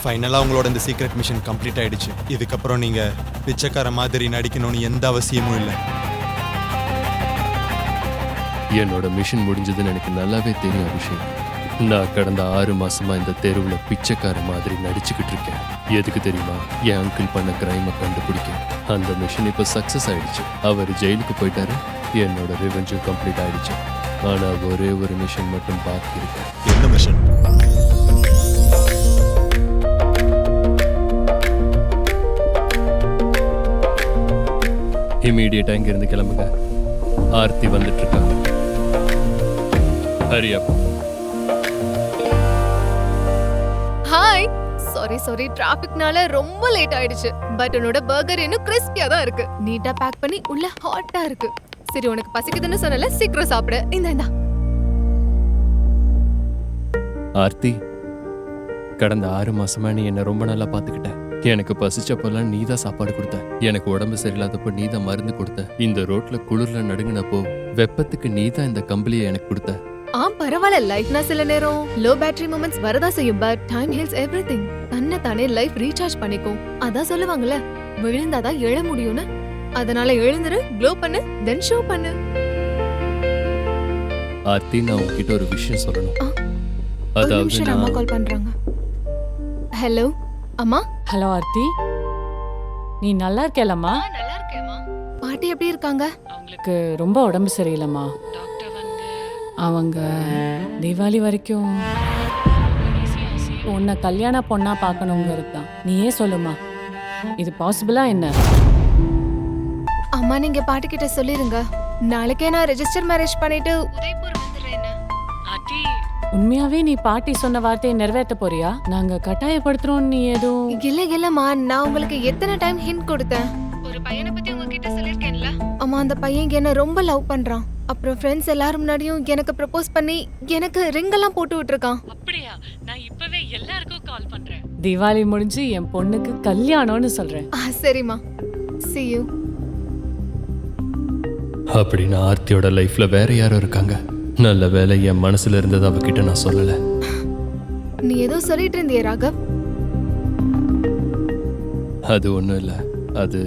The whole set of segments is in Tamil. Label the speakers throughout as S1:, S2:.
S1: ஃபைனலாக உங்களோட இந்த சீக்ரெட் மிஷன் கம்ப்ளீட் ஆயிடுச்சு. இதுக்கப்புறம் நீங்கள் பிச்சைக்கார மாதிரி நடிக்கணும்னு எந்த அவசியமும் இல்லை.
S2: என்னோட மிஷன் முடிஞ்சதுன்னு எனக்கு நல்லாவே தெரியும் அபிஷேக். நான் கடந்த 6 மாசமா இந்த தெருவில் பிச்சைக்கார மாதிரி நடிச்சுக்கிட்டு இருக்கேன். எதுக்கு தெரியுமா? என் அங்கிள் பண்ண கிரைமை கண்டுபிடிக்க. அந்த மிஷன் இப்போ சக்ஸஸ் ஆயிடுச்சு. அவர் ஜெயிலுக்கு போயிட்டாரு. என்னோட ரிவெஞ்சும் கம்ப்ளீட் ஆயிடுச்சு. ஆனா ஒரே ஒரு மிஷன் மட்டும் பாக்கி இருக்கு.
S1: என்ன மிஷன்?
S2: இமீடியட்டா இங்க இருந்து கிளம்புங்க. ஆர்த்தி வந்துட்டு இருக்காங்க. ஹரி அப்.
S3: ஹாய். சாரி டிராஃபிக்னால ரொம்ப லேட் ஆயிடுச்சு. பட் உன்னோட பர்கர் இன்னும் கிறிஸ்பியா தான் இருக்கு. நீட்டா பேக் பண்ணி உள்ள ஹாட்டா இருக்கு. சரி, உனக்கு பசிக்குதுன்னு சொன்னல, சீக்கிரம் சாப்பிடு. இந்த
S2: ஆர்த்தி, கடந்த 6 மாசமா நீ என்ன ரொம்ப நல்லா பாத்துக்கிட்ட. எனக்கு பசிச்சப்பெல்லாம் நீ தான் சாப்பாடு கொடுத்த. எனக்கு உடம்பு சரியில்லாதப்போ நீ தான் மருந்து கொடுத்த. இந்த ரோட்ல குளிர்ல நடுங்கினப்போ வெப்பத்துக்கு நீ தான் இந்த கம்பளியை எனக்கு கொடுத்த.
S3: பரவாயில்ல. லைஃப்னா சில நேரம் லோ பேட்டரி மூமெண்ட்ஸ் வரதா செய்யும். But time heals everything. தன்னை தானே லைஃப் ரீசார்ஜ் பண்ணிக்கும். அதான் சொல்லுவாங்கல்ல, விழுந்தாதான் எழ முடியும்னு. அதனால எழுந்துரு, க்ளோ பண்ணு, தென் ஷோ பண்ணு.
S2: ஆர்த்தி, நான் உன்கிட்ட ஒரு விஷயம் சொல்லணும். அதாவது
S3: அம்மா கால் பண்றாங்க. ஹலோ அம்மா.
S4: ஹலோ ஆர்த்தி, நீ நல்லா இருக்கேலம்மா?
S3: நல்லா இருக்கேம்மா. பாட்டி எப்படி இருக்காங்க?
S4: அவங்களுக்கு ரொம்ப உடம்பு சரியில்லைம்மா. டாக்டர் வந்து அவங்க தீபாவளி வரைக்கும் உன்னை கல்யாண பொண்ணா பார்க்கணுங்கிறது தான். நீயே சொல்லுமா, இது பாசிபிளா என்ன?
S3: அம்மா, நீங்க பாட்டி கிட்ட சொல்லிருங்க. நாளைக்கே நான் ரெஜிஸ்டர் மேரேஜ் பண்ணிட்டு உதய்பூர் வந்துடுறேன்.
S4: உண்மையாவே நீ பாட்டி சொன்ன வார்த்தையை நிறைவேற்ற போறியா? நாங்க கட்டாயப்படுத்துறோம். நீ எதுவும்
S3: இல்லம்மா, நான் உங்களுக்கு எத்தனை டைம் ஹிண்ட் கொடுத்தேன். ஒரு பையனை பத்தி உங்ககிட்ட சொல்லிருக்கேன்ல. அம்மா, அந்த பையன் என்ன ரொம்ப லவ் பண்றான். அப்புறம் ஃப்ரெண்ட்ஸ் எல்லாரும் முன்னாடியும் எனக்கு ப்ரப்போஸ் பண்ணி எனக்கு ரிங் எல்லாம் போட்டு விட்டுருக்கான்.
S4: அப்படியா? நான் இப்பவே எல்லாருக்கும் கால் பண்றேன். தீபாவளி முடிஞ்சு என் பொண்ணுக்கு கல்யாணம்னு சொல்றேன்.
S3: சரிம்மா, see you.
S2: அப்படின்னா ஆர்த்தியோட லைஃப்ல வேற யாரும் இருக்காங்க. நல்ல வேலை என் மனசுல இருந்தது அவகிட்ட நான் சொல்லல.
S3: நீ ஏதோ சொல்லிட்டு இருந்தியே ராகவ்.
S2: அது ஒண்ணும் இல்ல. அது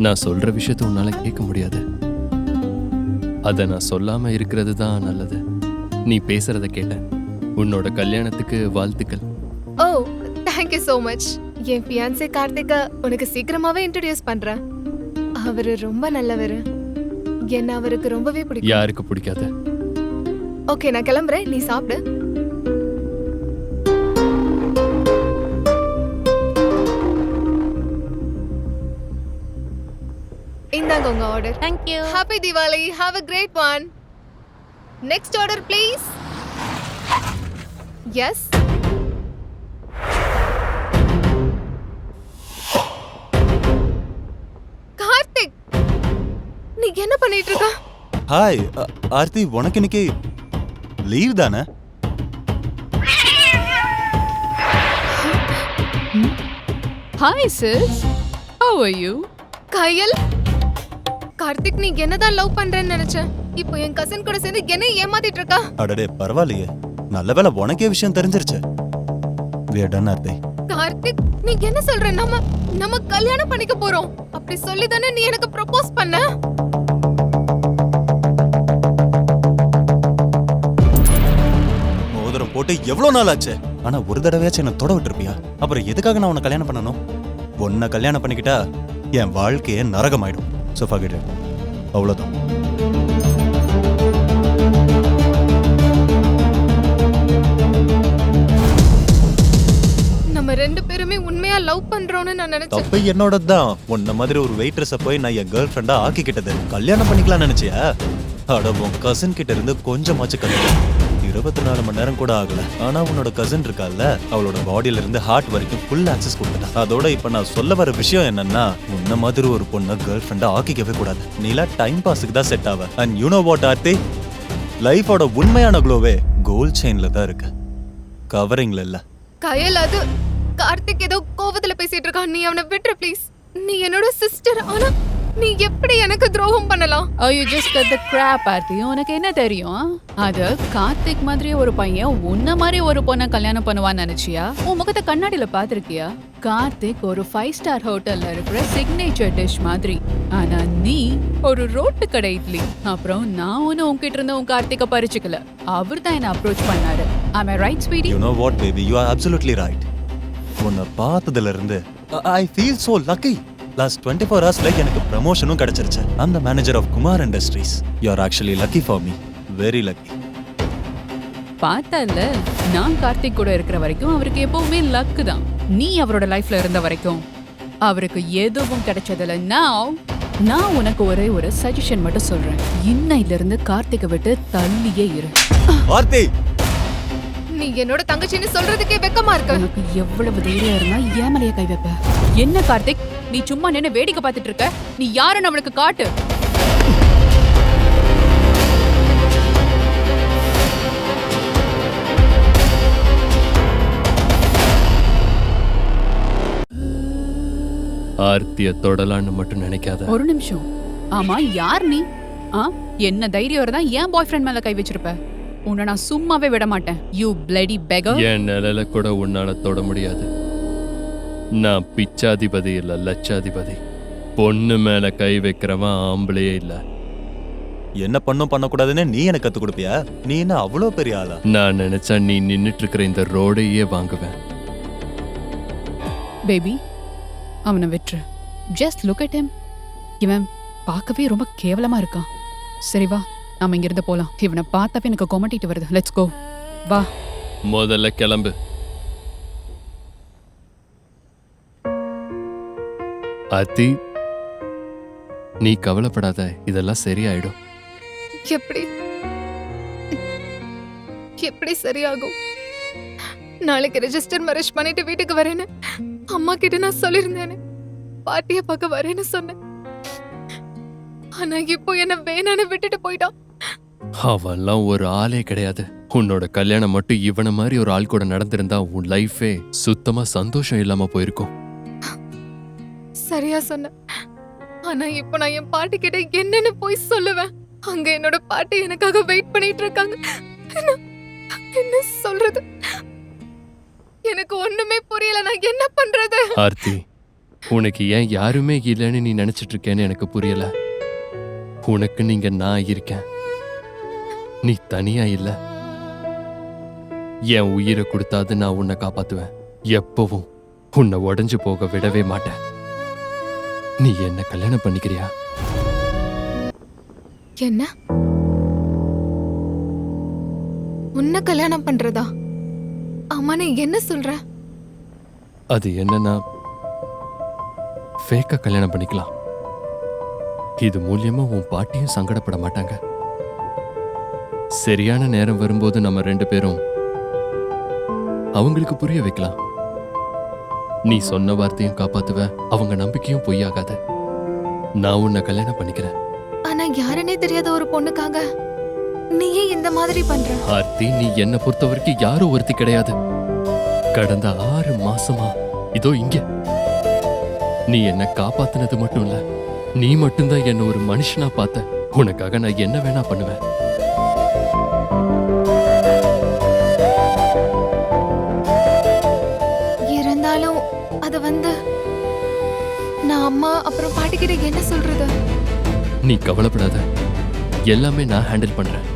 S2: நான் சொல்ற விஷயத்த உன்னால கேட்க முடியாது. அத நான் சொல்லாம இருக்கிறது தான் நல்லது. நீ பேசுறத கேட்டேன். உன்னோட கல்யாணத்துக்கு வாழ்த்துக்கள்.
S3: ஓ, thank you so much. N fiancé Karthika உனக்கு சீக்கிரமாவே இன்ட்ரோடியூஸ் பண்றேன். அவரு ரொம்ப நல்லவரு. என்ன அவருக்கு ரொம்பவே பிடிக்கும்.
S2: யாருக்கு பிடிக்காது?
S3: ஓகே, நான் கிளம்புறேன். நீ சாப்பிடு. இந்தாங்க உங்க order.
S4: Thank you.
S3: Happy Diwali. Have a great one. Next order please. Yes. Karthik, நீ என்ன பண்ணிட்டு இருக்க?
S1: ஹாய் ஆர்த்தி, உனக்கு இன்னைக்கு லீவ் தானே?
S5: Hi sis, how are you?
S3: கையல், கார்த்திக் நீ என்னதான் லவ் பண்றேன்னு நினைச்சேன். இப்போ என் கசின் கூட சேர்ந்து என்ன ஏமாத்திட்டு இருக்கா?
S1: அடடே பரவாயில்லையே, நல்ல வேளை உனக்கே விஷயம் தெரிஞ்சிருச்சு. We are done, Aarthi.
S3: Karthik, நீ என்ன சொல்ற? நம்ம கல்யாணம் பண்ணிக்க போறோம். அப்படி சொல்லி தானே நீ எனக்கு ப்ரப்போஸ் பண்ண?
S1: மோதிரம் போட்டு எவ்வளவு நாள் ஆச்சு. ஆனா ஒரு தடவையாச்சும் என்ன தொட விட்டுருப்பியா? அப்புறம் எதுக்காக நான் உன்னை கல்யாணம் பண்ணணும்? உன்னை கல்யாணம் பண்ணிக்கிட்டா என் வாழ்க்கையே நரகமாயிடும். சோஃபா கிட்ட அவ்வளவுதான்.
S3: நம்ம ரெண்டு பேருமே உண்மையா லவ் பண்றோம்னு நான் நினைச்சேன்.
S1: தப்பு என்னோடதான். உன்ன மாதிரி ஒரு வெயிட்ரஸ போய் நான் என் கேர்ள் ஃப்ரெண்டா ஆக்கிக்கிட்டது. கல்யாணம் பண்ணிக்கலாம் நினைச்சியா? அட, உன் கசின் கிட்ட இருந்து கொஞ்சமாச்சு கத்துக்க. 24 மணி நேரம் கூட ஆகல. ஆனா உன்னோட கசின் இருக்கால, அவளோட பாடியில இருந்து ஹார்ட் வரைக்கும் ஃபுல் ஆக்சஸ் கொடுத்துட்டா. அதோட இப்ப நான் சொல்ல வர விஷயம் என்னன்னா, உன்ன மாதிரி ஒரு பொண்ணை கேர்ள் ஃப்ரெண்டா ஆக்கிக்கவே கூடாது. நீலா டைம் பாஸுக்கு தான் செட் ஆவ. And you know what Aarthi, லைஃபோட உண்மையான க்ளோவே கோல்ட் செயின்ல தான் இருக்கு, கவரிங்ல இல்ல.
S3: கயல், அது கார்த்திக் ஏதோ கோவத்துல பேசிட்டு இருக்கான். நீ அவனை விட்டுரு ப்ளீஸ். நீ என்னோட சிஸ்டர். ஆனா நீ எப்படி எனக்கு துரோகம் பண்ணலாம்?
S5: Oh, you just cut the crap, Aarthi. உனக்கு என்ன தெரியும்? அது கார்த்திக் மாதிரி ஒரு பையன் உன்ன மாதிரி ஒரு பொண்ணை கல்யாணம் பண்ணுவான்னு நினைச்சியா? உன் முகத்தை கண்ணாடியில பாத்திருக்கியா? கார்த்திக் ஒரு 5-star ஹோட்டல்ல இருக்கிற சிக்னேச்சர் டிஷ் மாதிரி. ஆனா நீ ஒரு ரோட்டு கடை இட்லி. அப்புறம் நான் உன்கிட்ட இருந்து உன் கார்த்திகை பறிச்சுக்கல. அவர் தான் என்ன அப்ரோச் பண்ணாரு. Am I right, sweetie?
S1: You know what, baby? You are absolutely right. உன்னை பார்த்ததுல இருந்து I feel so lucky. Last 24 hoursல எனக்கு ப்ரமோஷனும் கிடைச்சிருச்சு. I'm the manager of Kumar Industries. You are actually lucky for me. Very lucky.
S5: பார்த்தல நான் கார்த்திக் கூட இருக்கிற வரைக்கும் அவருக்கு எப்பவுமே லக்கு தான். நீ அவரோட லைஃப்ல இருந்த வரைக்கும் அவருக்கு எதுவும் கிடைச்சதில்ல. நான் உனக்கு ஒரே ஒரு சஜஷன் மட்டும் சொல்றேன். இன்னையில இருந்து கார்த்திகை விட்டு தள்ளியே இரு.
S1: ஆர்த்தி,
S3: நீ என்னோட தங்கச்சின்னு சொல்றதுக்கே வெக்கமா இருக்கு.
S5: உனக்கு எவ்வளவு தைரியம் இருந்தா ஏமலைய கை வைப்ப? என்ன கார்த்திக், நீ சும்மா நின்னு வேடிக்கை பார்த்துட்டு இருக்க? நீ யாருன்னு அவளுக்கு காட்டு.
S2: ஆர்த்திய தொடலான்னு மட்டும் நினைக்காத.
S5: ஒரு நிமிஷம். ஆமா, யார் நீ? என்ன தைரியம் இருந்தா ஏன் பாய் ஃப்ரெண்ட் மேல கை வச்சிருப்ப? உன்னை நான் சும்மாவே விட மாட்டேன். You bloody beggar.
S2: என் நிழல கூட உன்னால தொட முடியாது. நான் பிச்சாதிபதி இல்ல, லட்சாதிபதி. பொண்ணு மேல கை வைக்கிறவன் ஆம்பளையே இல்ல.
S1: என்ன பண்ணும் பண்ணக்கூடாதுன்னு நீ எனக்கு கத்து கொடுப்பியா? நீ என்ன அவ்வளோ பெரிய ஆளா?
S2: நான் நினைச்சா நீ நின்னுட்டு இருக்கிற இந்த ரோடையே வாங்குவேன்.
S5: பேபி, அவனை விட்டுரு. Just look at him. இவன் பார்க்கவே ரொம்ப கேவலமா இருக்கான். சரி வா, நாம இங்க இருந்து போலாம். இவனை பார்த்தாவே எனக்கு கொமட்டிட்டு வருது. Let's go. வா.
S2: முதல்ல கிளம்பு. ஆர்த்தி, நீ கவலைப்படாத, இதெல்லாம் சரியாயிடும்.
S3: எப்படி எப்படி சரியாகும்? நாளைக்கு ரெஜிஸ்டர் மேரேஜ் பண்ணிட்டு வீட்டுக்கு வரேன்னு அம்மா கிட்ட நான் சொல்லியிருந்தேன்னு. பாட்டிய பார்க்க வரேன்னு சொன்னேன். ஆனா இப்போ என்ன வேணான்னு விட்டுட்டு போயிட்டான்.
S2: அவன்லாம் ஒரு ஆளே கிடையாது. உன்னோட கல்யாணம் மட்டும் இவன மாதிரி ஒரு ஆள் கூட நடந்திருந்தா உன் லைஃபே சுத்தமா சந்தோஷம் இல்லாம போயிருக்கும்.
S3: சரியா சொன்ன. ஆனா இப்போ நான் என் பாட்டி கிட்ட என்னன்னு போய் சொல்லுவேன்? அங்க என்னோட பாட்டி எனக்காக வெயிட் பண்ணிட்டு இருக்காங்க. என்ன சொல்றது? எனக்கு ஒண்ணுமே புரியல. நான் என்ன பண்றது?
S2: ஆர்த்தி, உனக்கு ஏன் யாருமே இல்லைன்னு நீ நினைச்சிட்டு இருக்கேன்னு எனக்கு புரியல. உனக்கு நீங்க நான் இருக்கேன். நீ தனியா இல்ல. என் உயிரை கொடுத்தாது நான் உன்னை காப்பாத்துவேன். எப்பவும் உன்னை உடைஞ்சு போக விடவே மாட்டேன். நீ என்ன கல்யாணம் பண்ணிக்கிறியா?
S3: என்ன? உன்னை கல்யாணம் பண்றதா? அம்மா, நீ என்ன சொல்ற?
S2: அது என்னன்னா, ஃபேக்கா கல்யாணம் பண்ணிக்கலாம். இது மூலியமா உன் பாட்டியும் சங்கடப்பட மாட்டாங்க. சரியான நேரம் வரும்போது நம்ம 2 பேரும் அவங்களுக்கு புரிய வைக்கலாம். நீ சொன்ன வார்த்தையும் காப்பாத்துவ, அவங்க நம்பிக்கையும் பொய்யாகாது. நான் உன்னை கல்யாணம் பண்ணிக்கிறேன்.
S3: ஆனா யாருன்னே தெரியாத ஒரு பொண்ணுக்காக நீ ஏன் இந்த மாதிரி பண்ற?
S2: ஆர்த்தி, நீ என்ன பொறுத்த வரைக்கும் யாரும் ஒருத்தி கிடையாது. கடந்த 6 மாசமா இதோ இங்க நீ என்ன காப்பாத்தினது மட்டும் இல்ல, நீ மட்டும்தான் என்ன ஒரு மனுஷனா பார்த்த. உனக்காக நான் என்ன வேணா பண்ணுவேன்.
S3: இருந்தாலும் அது நான் அம்மா அப்புறம் பாட்டி கிட்ட என்ன சொல்றது?
S2: நீ கவலைப்படாத, எல்லாமே நான் ஹேண்டில் பண்றேன்.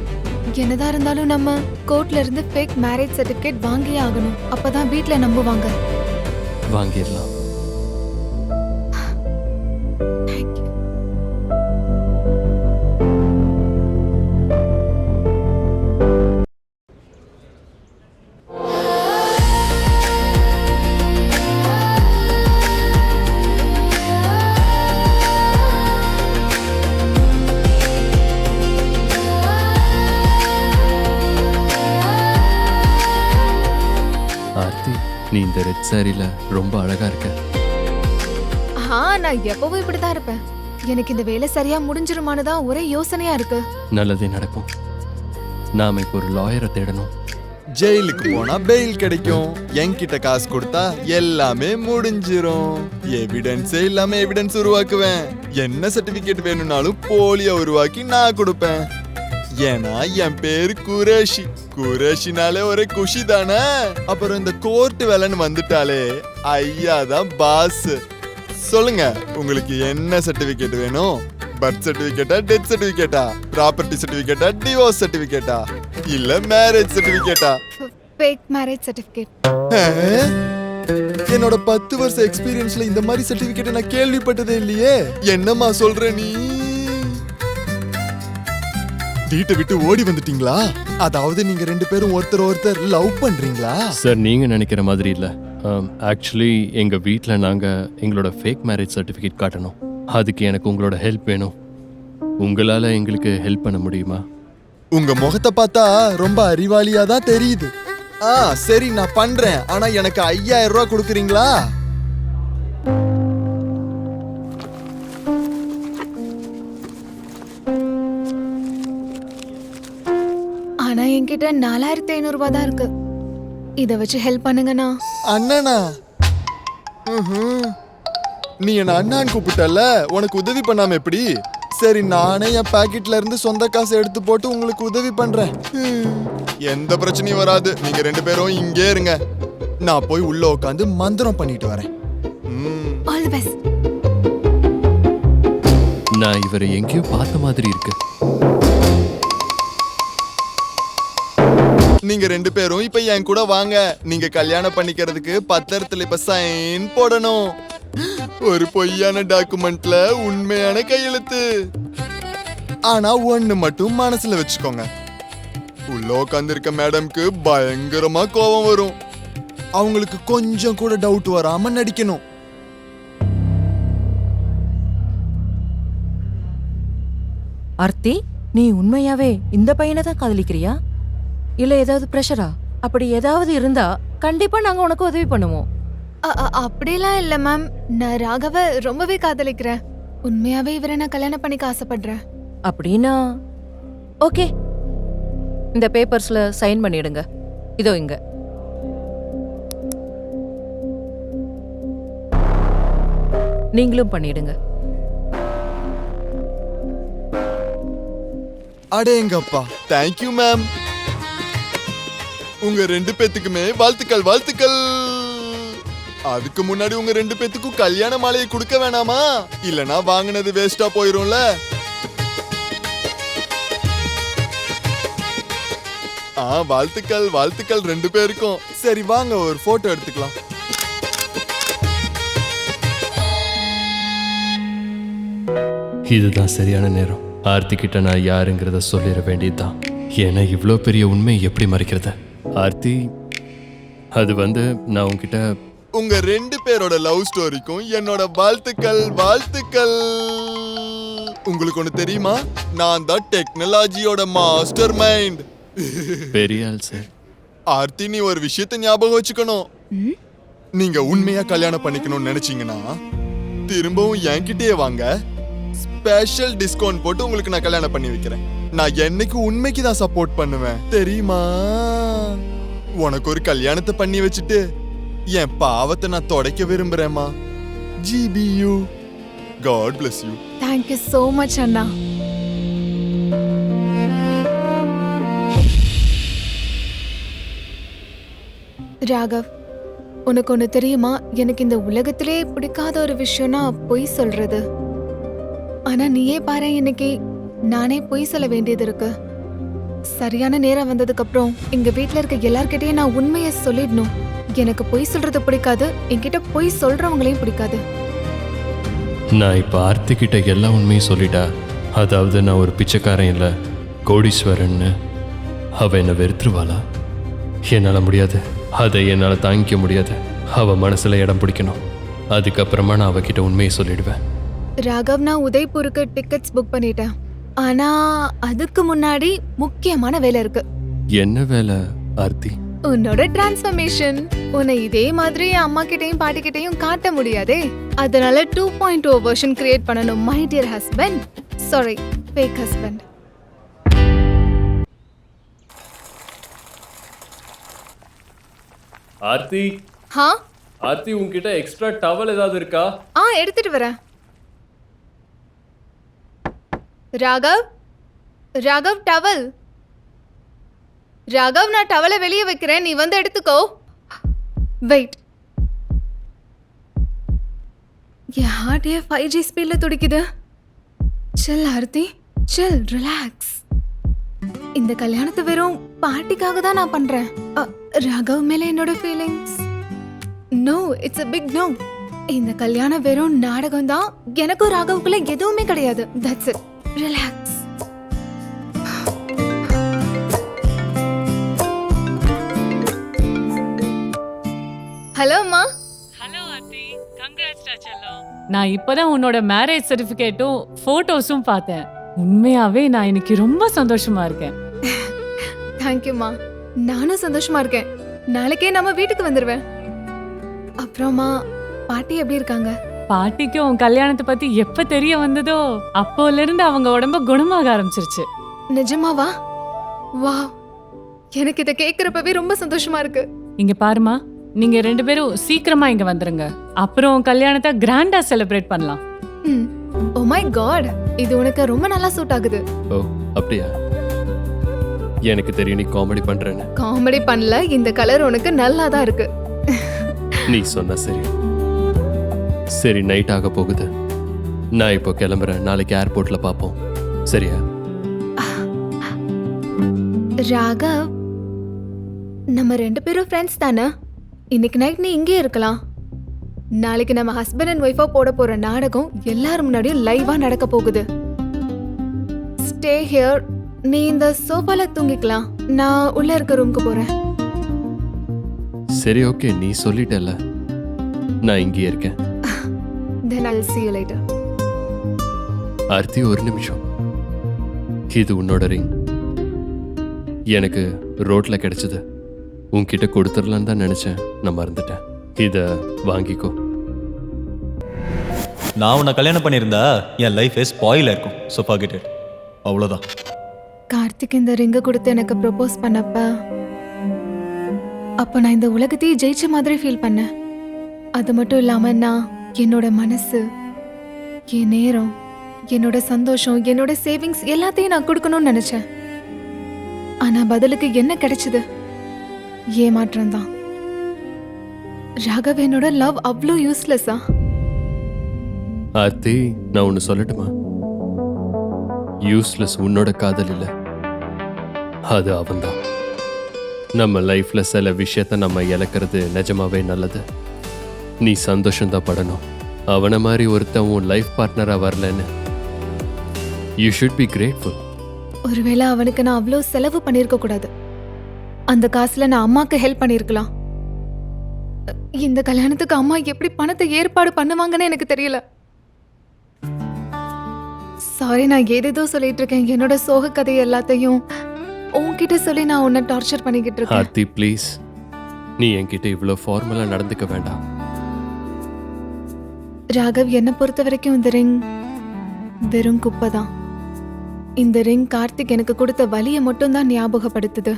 S3: என்னதான் இருந்தாலும் நம்ம கோர்ட்ல இருந்து ஃபேக் மேரேஜ் சர்டிபிகேட் வாங்கியே ஆகணும். அப்பதான் வீட்ல நம்புவாங்க.
S2: வாங்கிடலாம். ஆர்த்தி, நீ இந்த ரெட் சாரில ரொம்ப அழகா இருக்க.
S3: நான் எப்பவும் இப்படிதான் இருப்பேன். எனக்கு இந்த வேலை சரியா முடிஞ்சிருமான்னு தான் ஒரே யோசனையா இருக்கு.
S2: நல்லதே நடக்கும். நாம இப்போ ஒரு லாயரை தேடணும்.
S6: ஜெயிலுக்கு போனா பெயில் கிடைக்கும். என்கிட்ட காசு கொடுத்தா எல்லாமே முடிஞ்சிரும். எவிடன்ஸே இல்லாம எவிடன்ஸ் உருவாக்குவேன். என்ன சர்டிபிகேட் வேணும்னாலும் போலியா உருவாக்கி நான் கொடுப்பேன். ஏன்னா என் பேரு குரேஷி. குரேஷினாலே ஒரே குஷி தானே. அப்புறம் இந்த கோர்ட் வேலைன்னு வந்துட்டாலே ஐயா தான் பாஸ். சொல்லுங்க, உங்களுக்கு என்ன சர்டிபிகேட் வேணும்? பர்த் சர்டிபிகேட்டா, டெத் சர்டிபிகேட்டா, ப்ராப்பர்ட்டி சர்டிபிகேட்டா, டிவோர்ஸ் சர்டிபிகேட்டா, இல்ல மேரேஜ் சர்டிபிகேட்டா?
S3: Fake marriage certificate.
S6: என்னோட 10 வருஷ எக்ஸ்பீரியன்ஸ்ல இந்த மாதிரி சர்டிபிகேட் நான் கேள்விப்பட்டதே இல்லையே. என்னம்மா சொல்ற நீ? வீட்டை விட்டு ஓடி வந்துட்டீங்களா? அதாவது நீங்க 2 பேரும் ஒருத்தர் லவ் பண்றீங்களா?
S2: சார் நீங்க நினைக்கிற மாதிரி இல்ல. ஆக்சுவலி எங்க வீட்ல நாங்க எங்களோட ஃபேக் மேரேஜ் சர்டிஃபிகேட் காட்டணும். அதுக்கு எனக்கு உங்களோட ஹெல்ப் வேணும். உங்களால எங்களுக்கு ஹெல்ப் பண்ண முடியுமா?
S6: உங்க முகத்தை பார்த்தா ரொம்ப அறிவாளியா தான் தெரியுது. சரி நான் பண்றேன். ஆனா எனக்கு 5000 ரூபாய் கொடுக்குறீங்களா?
S3: ஆனா என்கிட்ட 4500 ரூபாய் தான் இருக்கு. இத வச்சு ஹெல்ப் பண்ணுங்கண்ணா.
S6: அண்ணனா? நீ என்ன அண்ணான்னு கூப்பிட்டல, உனக்கு உதவி பண்ணாம எப்படி? சரி, நானே என் பாக்கெட்ல இருந்து சொந்த காசு எடுத்து போட்டு உங்களுக்கு உதவி பண்றேன். எந்த பிரச்சனையும் வராது. நீங்க 2 பேரும் இங்கே இருங்க. நான் போய் உள்ள உட்காந்து மந்திரம் பண்ணிட்டு வரேன்.
S3: All the best.
S2: நான் இவரை எங்கேயோ பார்த்த மாதிரி இருக்கு.
S6: நீங்க 2 பேரும் இப்ப என் கூட வாங்க. நீங்க கல்யாணம் பண்ணிக்கிறதுக்கு பத்திரத்துல இப்ப சைன் போடணும். ஒரு பொய்யான டாக்குமெண்ட்ல உண்மையான கையெழுத்து. ஆனா ஒண்ணு மட்டும் மனசுல வச்சுக்கோங்க. உள்ள உட்கார்ந்து இருக்க மேடம்க்கு பயங்கரமா கோபம் வரும். அவங்களுக்கு கொஞ்சம் கூட டவுட் வராம நடிக்கணும்.
S7: ஆர்த்தி, நீ உண்மையாவே இந்த பையனை தான் காதலிக்கிறியா? இல்ல ஏதாவது பிரஷரா? அப்படி ஏதாவது இருந்தா கண்டிப்பா நாங்க உனக்கு உதவி பண்ணுவோம்.
S3: அப்படிலாம் இல்ல மேம். நான் ராகவ ரொம்பவே காதலிக்கிறேன். உண்மையாவே இவரை நான் கல்யாணம் பண்ணிக்க ஆசைப்படுறேன்.
S7: அப்படின்னா ஓகே, இந்த பேப்பர்ஸ்ல சைன் பண்ணிடுங்க. இதோ இங்க. நீங்களும் பண்ணிடுங்க.
S6: அடேங்கப்பா, தேங்க்யூ மேம். உங்க 2 பேத்துக்குமே வாழ்த்துக்கள் வாழ்த்துக்கள். அதுக்கு முன்னாடி உங்க 2 பேத்துக்கும் கல்யாண மாலையை கொடுக்க வேணாமா? இல்லனா வாங்குனது வேஸ்டா போயிரும்ல. வாழ்த்துக்கள் வாழ்த்துக்கள் 2 பேருக்கும். சரி வாங்க ஒரு போட்டோ எடுத்துக்கலாம்.
S2: இதுதான் சரியான நேரம். ஆர்த்தி கிட்ட நான் யாருங்கிறத சொல்லிட வேண்டியதுதான். ஏன்னா இவ்வளோ பெரிய உண்மை எப்படி மறைக்கிறது? ஆர்த்தி, அது நான் உங்ககிட்ட
S6: உங்க 2 பேரோட லவ் ஸ்டோரிக்கும் என்னோட வாழ்த்துக்கள் வாழ்த்துக்கள். உங்களுக்கு ஒண்ணு தெரியுமா? நான் தான் டெக்னாலஜியோட மாஸ்டர் மைண்ட்.
S2: பெரிய ஆள் சார்.
S6: ஆர்த்தி, நீ ஒரு விஷயத்தை ஞாபகம் வச்சுக்கணும். நீங்க உண்மையா கல்யாணம் பண்ணிக்கணும்னு நினைச்சீங்கன்னா திரும்பவும் என்கிட்டயே வாங்க. ஸ்பெஷல் டிஸ்கவுண்ட் போட்டு உங்களுக்கு நான் கல்யாணம் பண்ணி வைக்கிறேன். நான் என்னைக்கு உண்மைக்கு தான் சப்போர்ட் பண்ணுவேன் தெரியுமா? உனக்கு ஒரு கல்யாணத்தை பண்ணி வச்சுட்டு என் பாவத்தை நான் தொடக்க விரும்புறேம்மா. GBU. God bless you.
S3: Thank you so much அண்ணா. ராகவ், உனக்கு ஒண்ணு தெரியுமா? எனக்கு இந்த உலகத்திலே பிடிக்காத ஒரு விஷயம்னா பொய் சொல்றது. ஆனா நீயே பாரு, இன்னைக்கு நானே பொய் சொல்ல வேண்டியது இருக்கு. சரியான நேரம் வந்ததுக்கு அப்புறம் எங்க வீட்ல இருக்க எல்லார்கிட்டயும் நான் உண்மையை சொல்லிடணும். எனக்கு பொய் சொல்றது பிடிக்காது, என்கிட்ட பொய் சொல்றவங்களையும் பிடிக்காது.
S2: நான் இப்போ ஆர்த்தி கிட்ட எல்லா உண்மையும் சொல்லிட்டா, அதாவது நான் ஒரு பிச்சைக்காரன் இல்லை கோடீஸ்வரன்னு, அவ என்னை வெறுத்துருவாளா? என்னால் முடியாது. அதை என்னால் தாங்கிக்க முடியாது. அவ மனசுல இடம் பிடிக்கணும். அதுக்கப்புறமா நான் அவகிட்ட உண்மையை சொல்லிடுவேன்.
S3: ராகவ், நான் உதய்பூருக்கு டிக்கெட்ஸ் புக் பண்ணிட்டேன். ஆனா அதுக்கு முன்னாடி முக்கியமான வேலை இருக்கு.
S2: என்ன வேலை ஆர்த்தி?
S3: உன்னோட டிரான்ஸ்ஃபர்மேஷன். உன்னை இதே மாதிரி அம்மா கிட்டயும் பாட்டி கிட்டயும் காட்ட முடியாதே. அதனால 2.0 வெர்ஷன் கிரியேட் பண்ணணும். My dear husband, sorry, fake husband.
S2: Aarthi,
S3: Aarthi
S2: உன்கிட்ட எக்ஸ்ட்ரா டவல் ஏதாவது இருக்கா?
S3: எடுத்துட்டு வரேன். ராகவ் ராகவ் டவல். ராகவ், நான் டவலை வெளியே வைக்கிறேன், நீ வந்து எடுத்துக்கோ. வெயிட். என் ஹார்ட் ஏன் 5G ஸ்பீட்ல துடிக்குது? சில் ஆர்த்தி, சில், ரிலாக்ஸ். இந்த கல்யாணத்தை வெறும் பார்ட்டிக்காக தான் நான் பண்றேன். ராகவ் மேல என்னோட feelings no, it's a big no. இந்த கல்யாணம் வெறும் நாடகம் தான். எனக்கும் ராகவுக்குள்ள எதுவுமே கிடையாது. That's it. ரிலாக்ஸ். ஹலோ அம்மா.
S4: ஹலோ ஆர்த்தி, கங்க்ராட்ஸ் செல்லம். நான் இப்பதான் உன்னோட மேரேஜ் சர்டிபிகேட்டும் போட்டோஸும் பார்த்தேன். உண்மையாவே நான் இன்னைக்கு ரொம்ப சந்தோஷமா இருக்கேன்.
S3: தேங்க்யூம்மா. நானும் சந்தோஷமா இருக்கேன். நாளைக்கே நம்ம வீட்டுக்கு வந்துருவேன். அப்புறமா பாட்டி எப்படி இருக்காங்க?
S4: பாட்டிக்கு உன் கல்யாணத்தை பத்தி எப்ப தெரிய வந்ததோ அப்போல இருந்து அவங்க உடம்ப குணமாக ஆரம்பிச்சிருச்சு.
S3: நிஜமாவா? வா, எனக்கு இதை கேட்கறப்பவே ரொம்ப சந்தோஷமா இருக்கு.
S4: இங்க பாருமா, நீங்க 2 பேரும் சீக்கிரமா இங்க வந்துருங்க. அப்புறம் கல்யாணத்தை கிராண்டா செலிப்ரேட் பண்ணலாம்.
S3: ஓ மை காட், இது உனக்கு ரொம்ப நல்லா சூட் ஆகுது.
S2: ஓ அப்படியா? எனக்கு தெரியும் நீ காமெடி பண்றேன்னு.
S3: காமெடி பண்ணல, இந்த கலர் உனக்கு நல்லா தான் இருக்கு.
S2: நீ சொன்ன சரி. சரி, நைட் ஆக போகுது. நான் இப்போ கிளம்புறேன். நாளைக்கு ஏர்போர்ட்ல பார்ப்போம். சரியா?
S3: ராகவ், நம்ம 2 பேரும் ஃப்ரெண்ட்ஸ் தானே? இன்னைக்கு நைட் நீ இங்கே இருக்கலாம். நாளைக்கு நம்ம ஹஸ்பண்ட் அண்ட் ஒய்ஃபா போட போற நாடகம் எல்லாரும் முன்னாடியும் லைவா நடக்க போகுது. Stay here. நீ இந்த சோஃபால தூங்கிக்கலாம். நான் உள்ள இருக்க ரூமுக்கு போறேன்.
S2: சரி, ஓகே, நீ சொல்லிட்டல. நான் இங்கே இருக்கேன்.
S3: Then I'll see you later.
S2: Aarthi, ஒரு நிமிஷம். இது உன்னோட ரிங். எனக்கு ரோட்ல கிடைச்சது. உன்கிட்ட கொடுத்துடலான்னு தான் நினைச்சேன். நான் மறந்துட்டேன். இத வாங்கிக்கோ.
S1: நான் உன்னை கல்யாணம் பண்ணியிருந்தா என் லைஃபே ஸ்பாயில் இருக்கும். So forget it. அவ்வளோதான்.
S3: கார்த்திக் இந்த ரிங்க கொடுத்து எனக்கு ப்ரொபோஸ் பண்ணப்ப அப்ப நான் இந்த உலகத்தையே ஜெயிச்ச மாதிரி ஃபீல் பண்ணேன். அது மட்டும் இல்லாம நான் என்னோட மனசு, என் நேரம், என்னோட சந்தோஷம், என்னோட சேவிங்ஸ் எல்லாத்தையும் நான் கொடுக்கணும்னு நினைச்சேன். ஆனா பதிலுக்கு என்ன கிடைச்சது? ஏமாற்றம் தான். ராகவ், என்னோட லவ் அவ்வளோ யூஸ்லெஸ்ஸா?
S2: ஆர்த்தி, நான் ஒன்று சொல்லட்டுமா? யூஸ்லெஸ் உன்னோட காதல் இல்லை, அது அவன்தான். நம்ம லைஃப்ல சில விஷயத்த நம்ம இழக்கிறது நிஜமாவே நல்லது. நீ சந்தோஷம்தான் படணும். அவனை மாதிரி ஒருத்தன் உன் லைஃப் பார்ட்னரா வரலன்னு யூ ஷுட் பி கிரேட்ஃபுல்.
S3: ஒருவேளை அவனுக்கு நான் அவ்வளோ செலவு பண்ணியிருக்க கூடாது. அந்த காசுல நான் அம்மாக்கு ஹெல்ப் பண்ணியிருக்கலாம். இந்த கல்யாணத்துக்கு அம்மா எப்படி பணத்தை ஏற்பாடு பண்ணுவாங்கன்னு எனக்கு தெரியல. சாரி, நான் ஏதேதோ சொல்லிட்டு இருக்கேன். என்னோட சோக கதை எல்லாத்தையும் உன்கிட்ட சொல்லி நான் உன்னை டார்ச்சர் பண்ணிக்கிட்டு இருக்கேன்.
S2: ஆர்த்தி, ப்ளீஸ், நீ என்கிட்ட இவ்வளோ ஃபார்மலா நடந்துக்க வேண்டாம்.
S3: ராகவ், என்னை பொறுத்த வரைக்கும் இந்த ரிங் வெறும் குப்பை தான். இந்த ரிங் கார்த்திக் எனக்கு கொடுத்த வலியை மட்டும் தான் ஞாபகப்படுத்துது.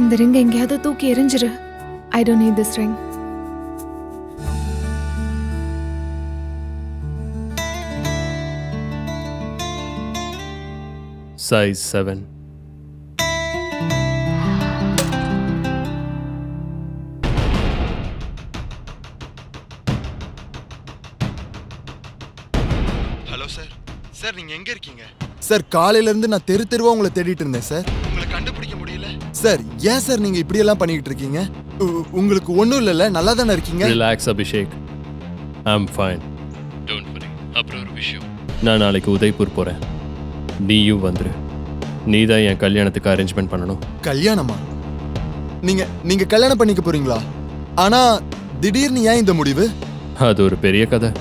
S3: இந்த ரிங் எங்கேயாவது தூக்கி எறிஞ்சிரு. I don't need this ring.
S2: Size 7.
S6: Hello sir. Sir, நீங்க எங்க இருக்கீங்க? சார், காலையில இருந்து நான் தெரு தெருவா உங்களை தேடிட்டு இருந்தேன் சார். உங்களை கண்டுபிடிக்க முடியல சார். ஏன் சார் நீங்க இப்படி எல்லாம் பண்ணிட்டு இருக்கீங்க? உங்களுக்கு ஒண்ணும் இல்லைல்ல? நல்லா தானே இருக்கீங்க?
S2: Relax Abhishek, I'm fine, don't worry. அப்புறம் ஒரு விஷயம், நான் நாளைக்கு உதய்பூர் போறேன். நீயும் வந்துரு. நீ தான் என் கல்யாணத்துக்கு அரேஞ்ச்மெண்ட் பண்ணணும்.
S6: கல்யாணமா? நீங்க கல்யாணம் பண்ணிக்க போறீங்களா? ஆனா திடீர்னு ஏன் இந்த முடிவு?
S2: அது ஒரு பெரிய கதை.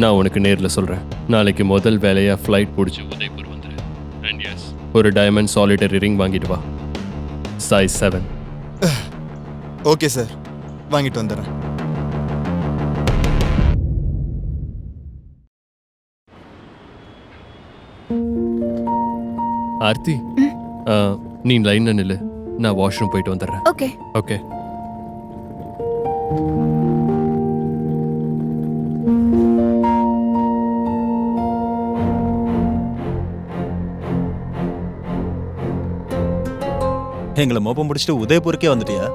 S2: நான் உனக்கு நேரில் சொல்கிறேன். நாளைக்கு முதல் வேலையாக ஃப்ளைட் பிடிச்சி உதய்பூர் வந்துடு. அண்ட் எஸ், ஒரு டைமண்ட் சாலிட்டரி ரிங் வாங்கிட்டு வா. Size 7.
S6: ஓகே சார், வாங்கிட்டு வந்துடுறேன்.
S2: ஆர்த்தி, நீ லைனில் நில்லு. நான் வாஷ்ரூம் போயிட்டு வந்துடுறேன்.
S3: ஓகே.
S2: ஓகே.
S1: எங்களை மோப்பம் முடிச்சுட்டு உதயபூருக்கே வந்துட்டியா?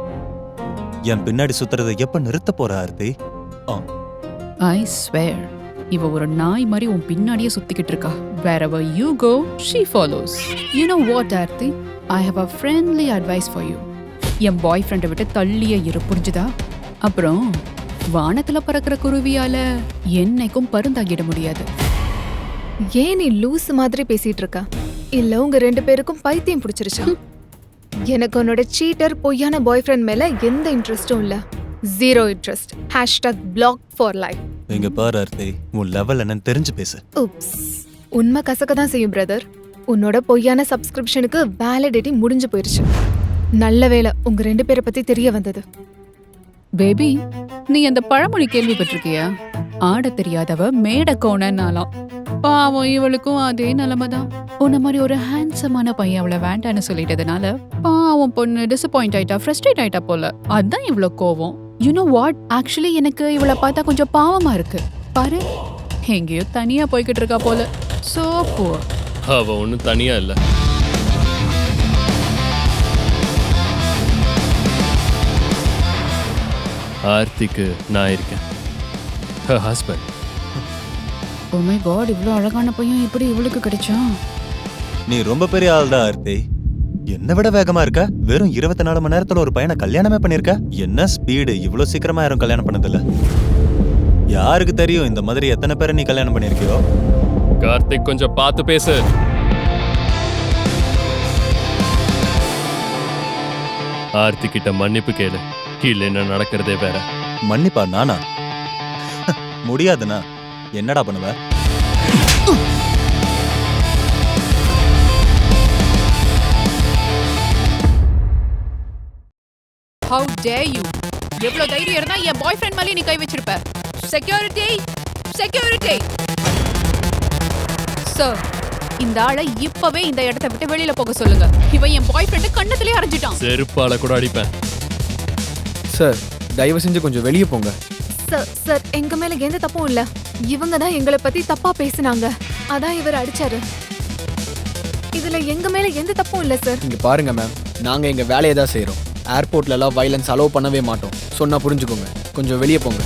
S1: என் பின்னாடி சுத்துறதை எப்ப நிறுத்த போற ஆர்த்தி?
S5: ஐ ஸ்வேர் இவ ஒரு நாய் மாதிரி உன் பின்னாடியே சுத்திக்கிட்டு இருக்கா. wherever you go she follows. you know what Aarthi, I have a friendly advice for you. என் பாய் ஃப்ரெண்டை விட்டு தள்ளியே இரு, புரிஞ்சுதா? அப்புறம் வானத்துல பறக்கிற குருவியால என்னைக்கும் பருந்தாகிட முடியாது.
S3: ஏன் நீ லூஸ் மாதிரி பேசிட்டு இருக்க? இல்ல உங்க 2 பேருக்கும் பைத்தியம் பிடிச்சிருச்சா? எனக்கு உன்னோட சீட்டர் பொய்யான பாய் ஃப்ரெண்ட் மேல எந்த இன்ட்ரெஸ்டும் இல்ல. 0 இன்ட்ரெஸ்ட். #block for life.
S1: இங்க பாரு ஆர்த்தி, உன் லெவல் என்னன்னு தெரிஞ்சு பேசு.
S3: உப்ஸ். உண்மை கசக்க தான் செய்யும் பிரதர். உன்னோட பொய்யான சப்ஸ்கிரிப்ஷனுக்கு வேலிடிட்டி முடிஞ்சு போயிருச்சு. நல்ல வேளை உங்க 2 பேரை பத்தி தெரிய வந்தது.
S5: பேபி, நீ அந்த பழமொழி கேள்விப்பட்டிருக்கியா? ஆட தெரியாதவ மேட கோணனாலாம். பாவம், இவளுக்கும் அதே நிலைமைதான். உன்ன மாதிரி ஒரு ஹேண்ட்ஸமான பையன் அவளை வேண்டான்னு சொல்லிட்டதுனால பாவம் பொண்ணு டிசப்பாயிண்ட் ஆயிட்டா, ஃப்ரஸ்ட்ரேட் ஆயிட்டா போல. அதான் இவ்வளோ கோவம். யூ நோ வாட், ஆக்சுவலி எனக்கு இவளை பார்த்தா கொஞ்சம் பாவமா இருக்கு. பாரு, எங்கேயோ தனியா போய்கிட்டு இருக்கா போல. So poor.
S2: அவ ஒன்றும் தனியா இல்லை. ஆர்த்திக்கு நான் இருக்கேன், her husband.
S5: Oh my god, இவ்வளோ அழகான பையன் எப்படி இவளுக்கு கிடைச்சான்?
S1: நீ ரொம்ப பெரிய ஆள்தான் ஆர்த்தி. என்ன விட வேகமா இருக்க. வெறும் 24 மணி நேரத்துல ஒரு பையனை கல்யாணமே பண்ணிருக்க. என்ன ஸ்பீடு! இவ்வளவு சீக்கிரமா யாரும் கல்யாணம் பண்ணதில்ல. யாருக்கு தெரியும் இந்த மாதிரி எத்தனை பேரை நீ கல்யாணம் பண்ணிருக்கியோ?
S2: கார்த்திக், கொஞ்சம் பார்த்து பேசு. ஆர்த்தி கிட்ட மன்னிப்பு கேளு, கீழே என்ன நடக்கிறதே வேற.
S1: மன்னிப்பா? நானா? முடியாதுண்ணா. என்னடா பண்ணுவ?
S5: How dare you? எவ்வளவு தைரியம் இருந்தா என் பாய் ஃப்ரெண்ட் மேலே நீ கை வச்சிருப்ப? Security, security. சார், இந்த ஆளை இப்பவே இந்த இடத்தை விட்டு வெளியில போக சொல்லுங்க. இவன் என் பாய் ஃப்ரெண்ட் கண்ணத்திலே அரைஞ்சிட்டான்.
S2: செருப்பால கூட அடிப்பேன்.
S8: சார், தயவு செஞ்சு கொஞ்சம் வெளியே போங்க.
S3: சார், எங்க மேல எந்த தப்பும் இல்ல. இவங்க தான் எங்களை பத்தி தப்பா பேசினாங்க. அதான் இவர் அடிச்சாரு. இதுல எங்க மேல எந்த தப்பும் இல்ல சார்.
S8: இங்க பாருங்க மேம், நாங்க எங்க வேலையை தான் செய்றோம். ஏர்போர்ட்ல எல்லாம் வயலன்ஸ் அலோவ் பண்ணவே மாட்டோம். சொன்னா புரிஞ்சுக்கோங்க. கொஞ்சம் வெளியே போங்க.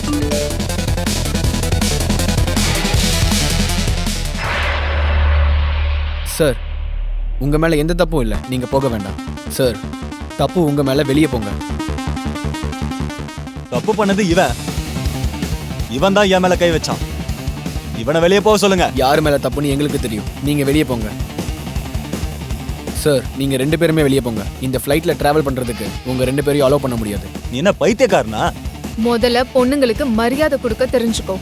S8: சார், உங்க மேல எந்த தப்பும் இல்லை, நீங்க போக வேண்டாம். சார், தப்பு உங்க மேல, வெளியே போங்க.
S1: தப்பு பண்ணது இவன் தான் என் மேல கை வச்சான். இவனை வெளியே போக சொல்லுங்க.
S8: யாரு மேல தப்புன்னு எங்களுக்கு தெரியும். நீங்க வெளியே போங்க. சார், நீங்க 2 பேருமே வெளியே போங்க. இந்த ஃப்ளைட்ல டிராவல் பண்றதுக்கு உங்க 2 பேரையும் அலோவ் பண்ண முடியாது.
S1: நீ என்ன பைத்தியக்காரனா?
S3: முதல்ல பொண்ணுங்களுக்கு மரியாதை கொடுக்க தெரிஞ்சுக்கோ.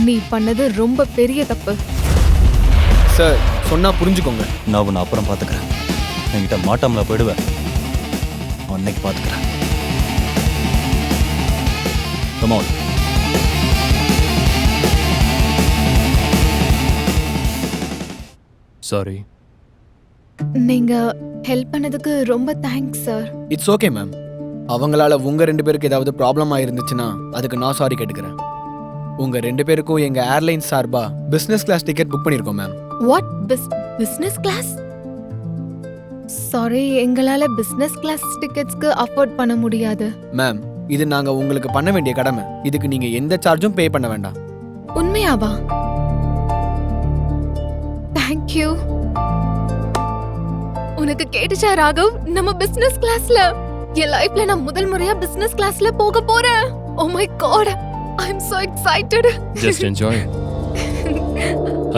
S3: நீ பண்ணது ரொம்ப பெரிய தப்பு.
S8: சார், சொன்னா புரிஞ்சுக்கோங்க.
S1: நான் உன்னை அப்புறம் பாத்துக்கிறேன். என்கிட்ட மாட்டாமல போயிடுவேன். அன்னைக்கு பாத்துக்கிறேன். Come on.
S2: சாரி.
S3: நீங்க ஹெல்ப் பண்ணதுக்கு ரொம்ப thanks sir.
S8: It's okay ma'am. அவங்களால உங்க 2 பேருக்கு ஏதாவது ப்ராப்ளம் ஆயிருந்துச்சுன்னா அதுக்கு நான் சாரி கேட்டுக்கிறேன். உங்க 2 பேருக்கும் எங்க ஏர்லைன்ஸ் சார்பா பிசினஸ் கிளாஸ் டிக்கெட் புக் பண்ணிருக்கோம் ma'am.
S3: What? Business class? Sorry, எங்களால பிசினஸ் கிளாஸ் டிக்கெட்ஸ்க்கு அஃபோர்ட் பண்ண முடியாது.
S8: மேம், இது நாங்க உங்களுக்கு பண்ண வேண்டிய கடமை. இதுக்கு நீங்க எந்த சார்ஜும் பே பண்ண வேண்டாம்.
S3: உண்மையாவா? Thank you. உனக்கு கேட்டுச்சா ராகவ்? நம்ம பிசினஸ் கிளாஸ்ல என் லைஃப்ல நான் முதல் முறையா பிசினஸ் கிளாஸ்ல போக போறேன். Oh my god, I am so excited.
S2: Just enjoy.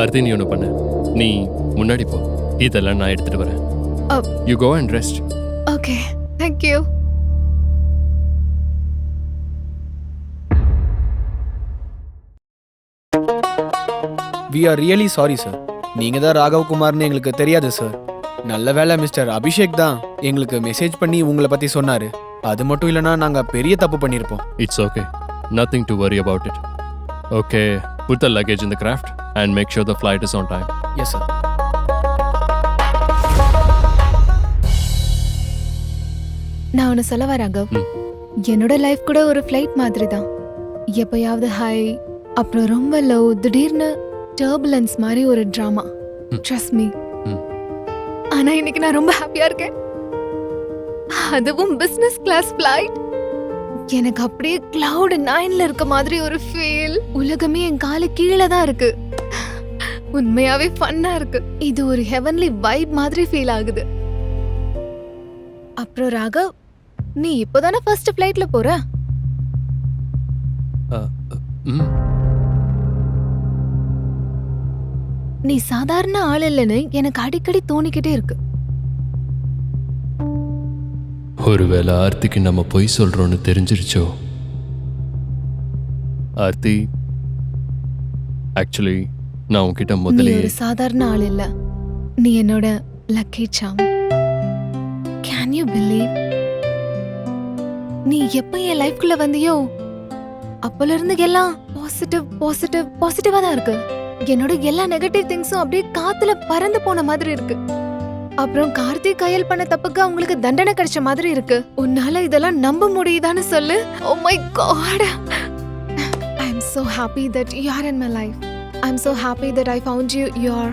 S2: Aarthi, நீ ஒன்று பண்ணு. நீ முன்னாடி போ, இதெல்லாம் நான் எடுத்துட்டு வரேன். You go and rest.
S3: Okay, thank you.
S8: We are really sorry sir. நீங்க தான் ராகவ் குமார்னு எங்களுக்கு தெரியாது சார். நல்ல வேளை மிஸ்டர் அபிஷேக் தான் எங்களுக்கு மெசேஜ் பண்ணி உங்களை பத்தி சொன்னாரு. அது மட்டும் இல்லைன்னா நாங்க பெரிய தப்பு பண்ணியிருப்போம்.
S2: It's okay. Nothing to worry about it. Okay, put the luggage in the craft and make sure the flight is on time.
S8: Yes sir.
S3: நான் ஒன்று சொல்லவா ராகவ்? என்னோட லைஃப் கூட ஒரு ஃப்ளைட் மாதிரி தான். எப்பயாவது ஹை, அப்புறம் ரொம்ப லோ, திடீர்னு டர்புலன்ஸ் மாதிரி ஒரு ட்ராமா. Trust me. ஆனா இன்னைக்கு நான் ரொம்ப ஹாப்பியா இருக்கேன். அதுவும் பிசினஸ் கிளாஸ் ஃபிளைட். எனக்கு அப்படியே கிளவுட் 9ல இருக்க மாதிரி ஒரு ஃபீல். உலகமே என் காலு கீழே தான் இருக்கு. உண்மையாவே ஃபன்னா இருக்கு. இது ஒரு ஹெவன்லி வைப் மாதிரி ஃபீல் ஆகுது. அப்புறம் ராகவ், நீ இப்போதானே ஃபர்ஸ்ட் ஃபிளைட்ல போற?
S2: ம்
S3: நீ சாதாரண ஆள் இல்லைன்னு எனக்கு அடிக்கடி தோணிக்கிட்டே இருக்கு.
S2: ஒருவேளை ஆர்த்திக்கு நம்ம பொய் சொல்றோம்னு தெரிஞ்சிருச்சோ? ஆர்த்தி, ஆக்சுவலி நான் உன்கிட்ட
S3: நீ
S2: முதலே
S3: ஒரு சாதாரண ஆள் இல்ல. நீ என்னோட lucky Sam. Can you believe? நீ எப்ப என் லைஃப்குள்ள வந்தியோ அப்பல இருந்து எல்லாம் பாசிட்டிவா தான் இருக்கு. என்னோட எல்லா நெகட்டிவ் திங்ஸும் அப்படியே காத்துல பறந்து போன மாதிரி இருக்கு. அப்புறம் கார்த்திக் கையல் பண்ண தப்புக்கு அவங்களுக்கு தண்டனை கிடைச்ச மாதிரி இருக்கு. உன்னால இதெல்லாம் நம்ப முடியுதான்னு சொல்லு. Oh my God. I am so happy that you are in my life. I am so happy that I found you your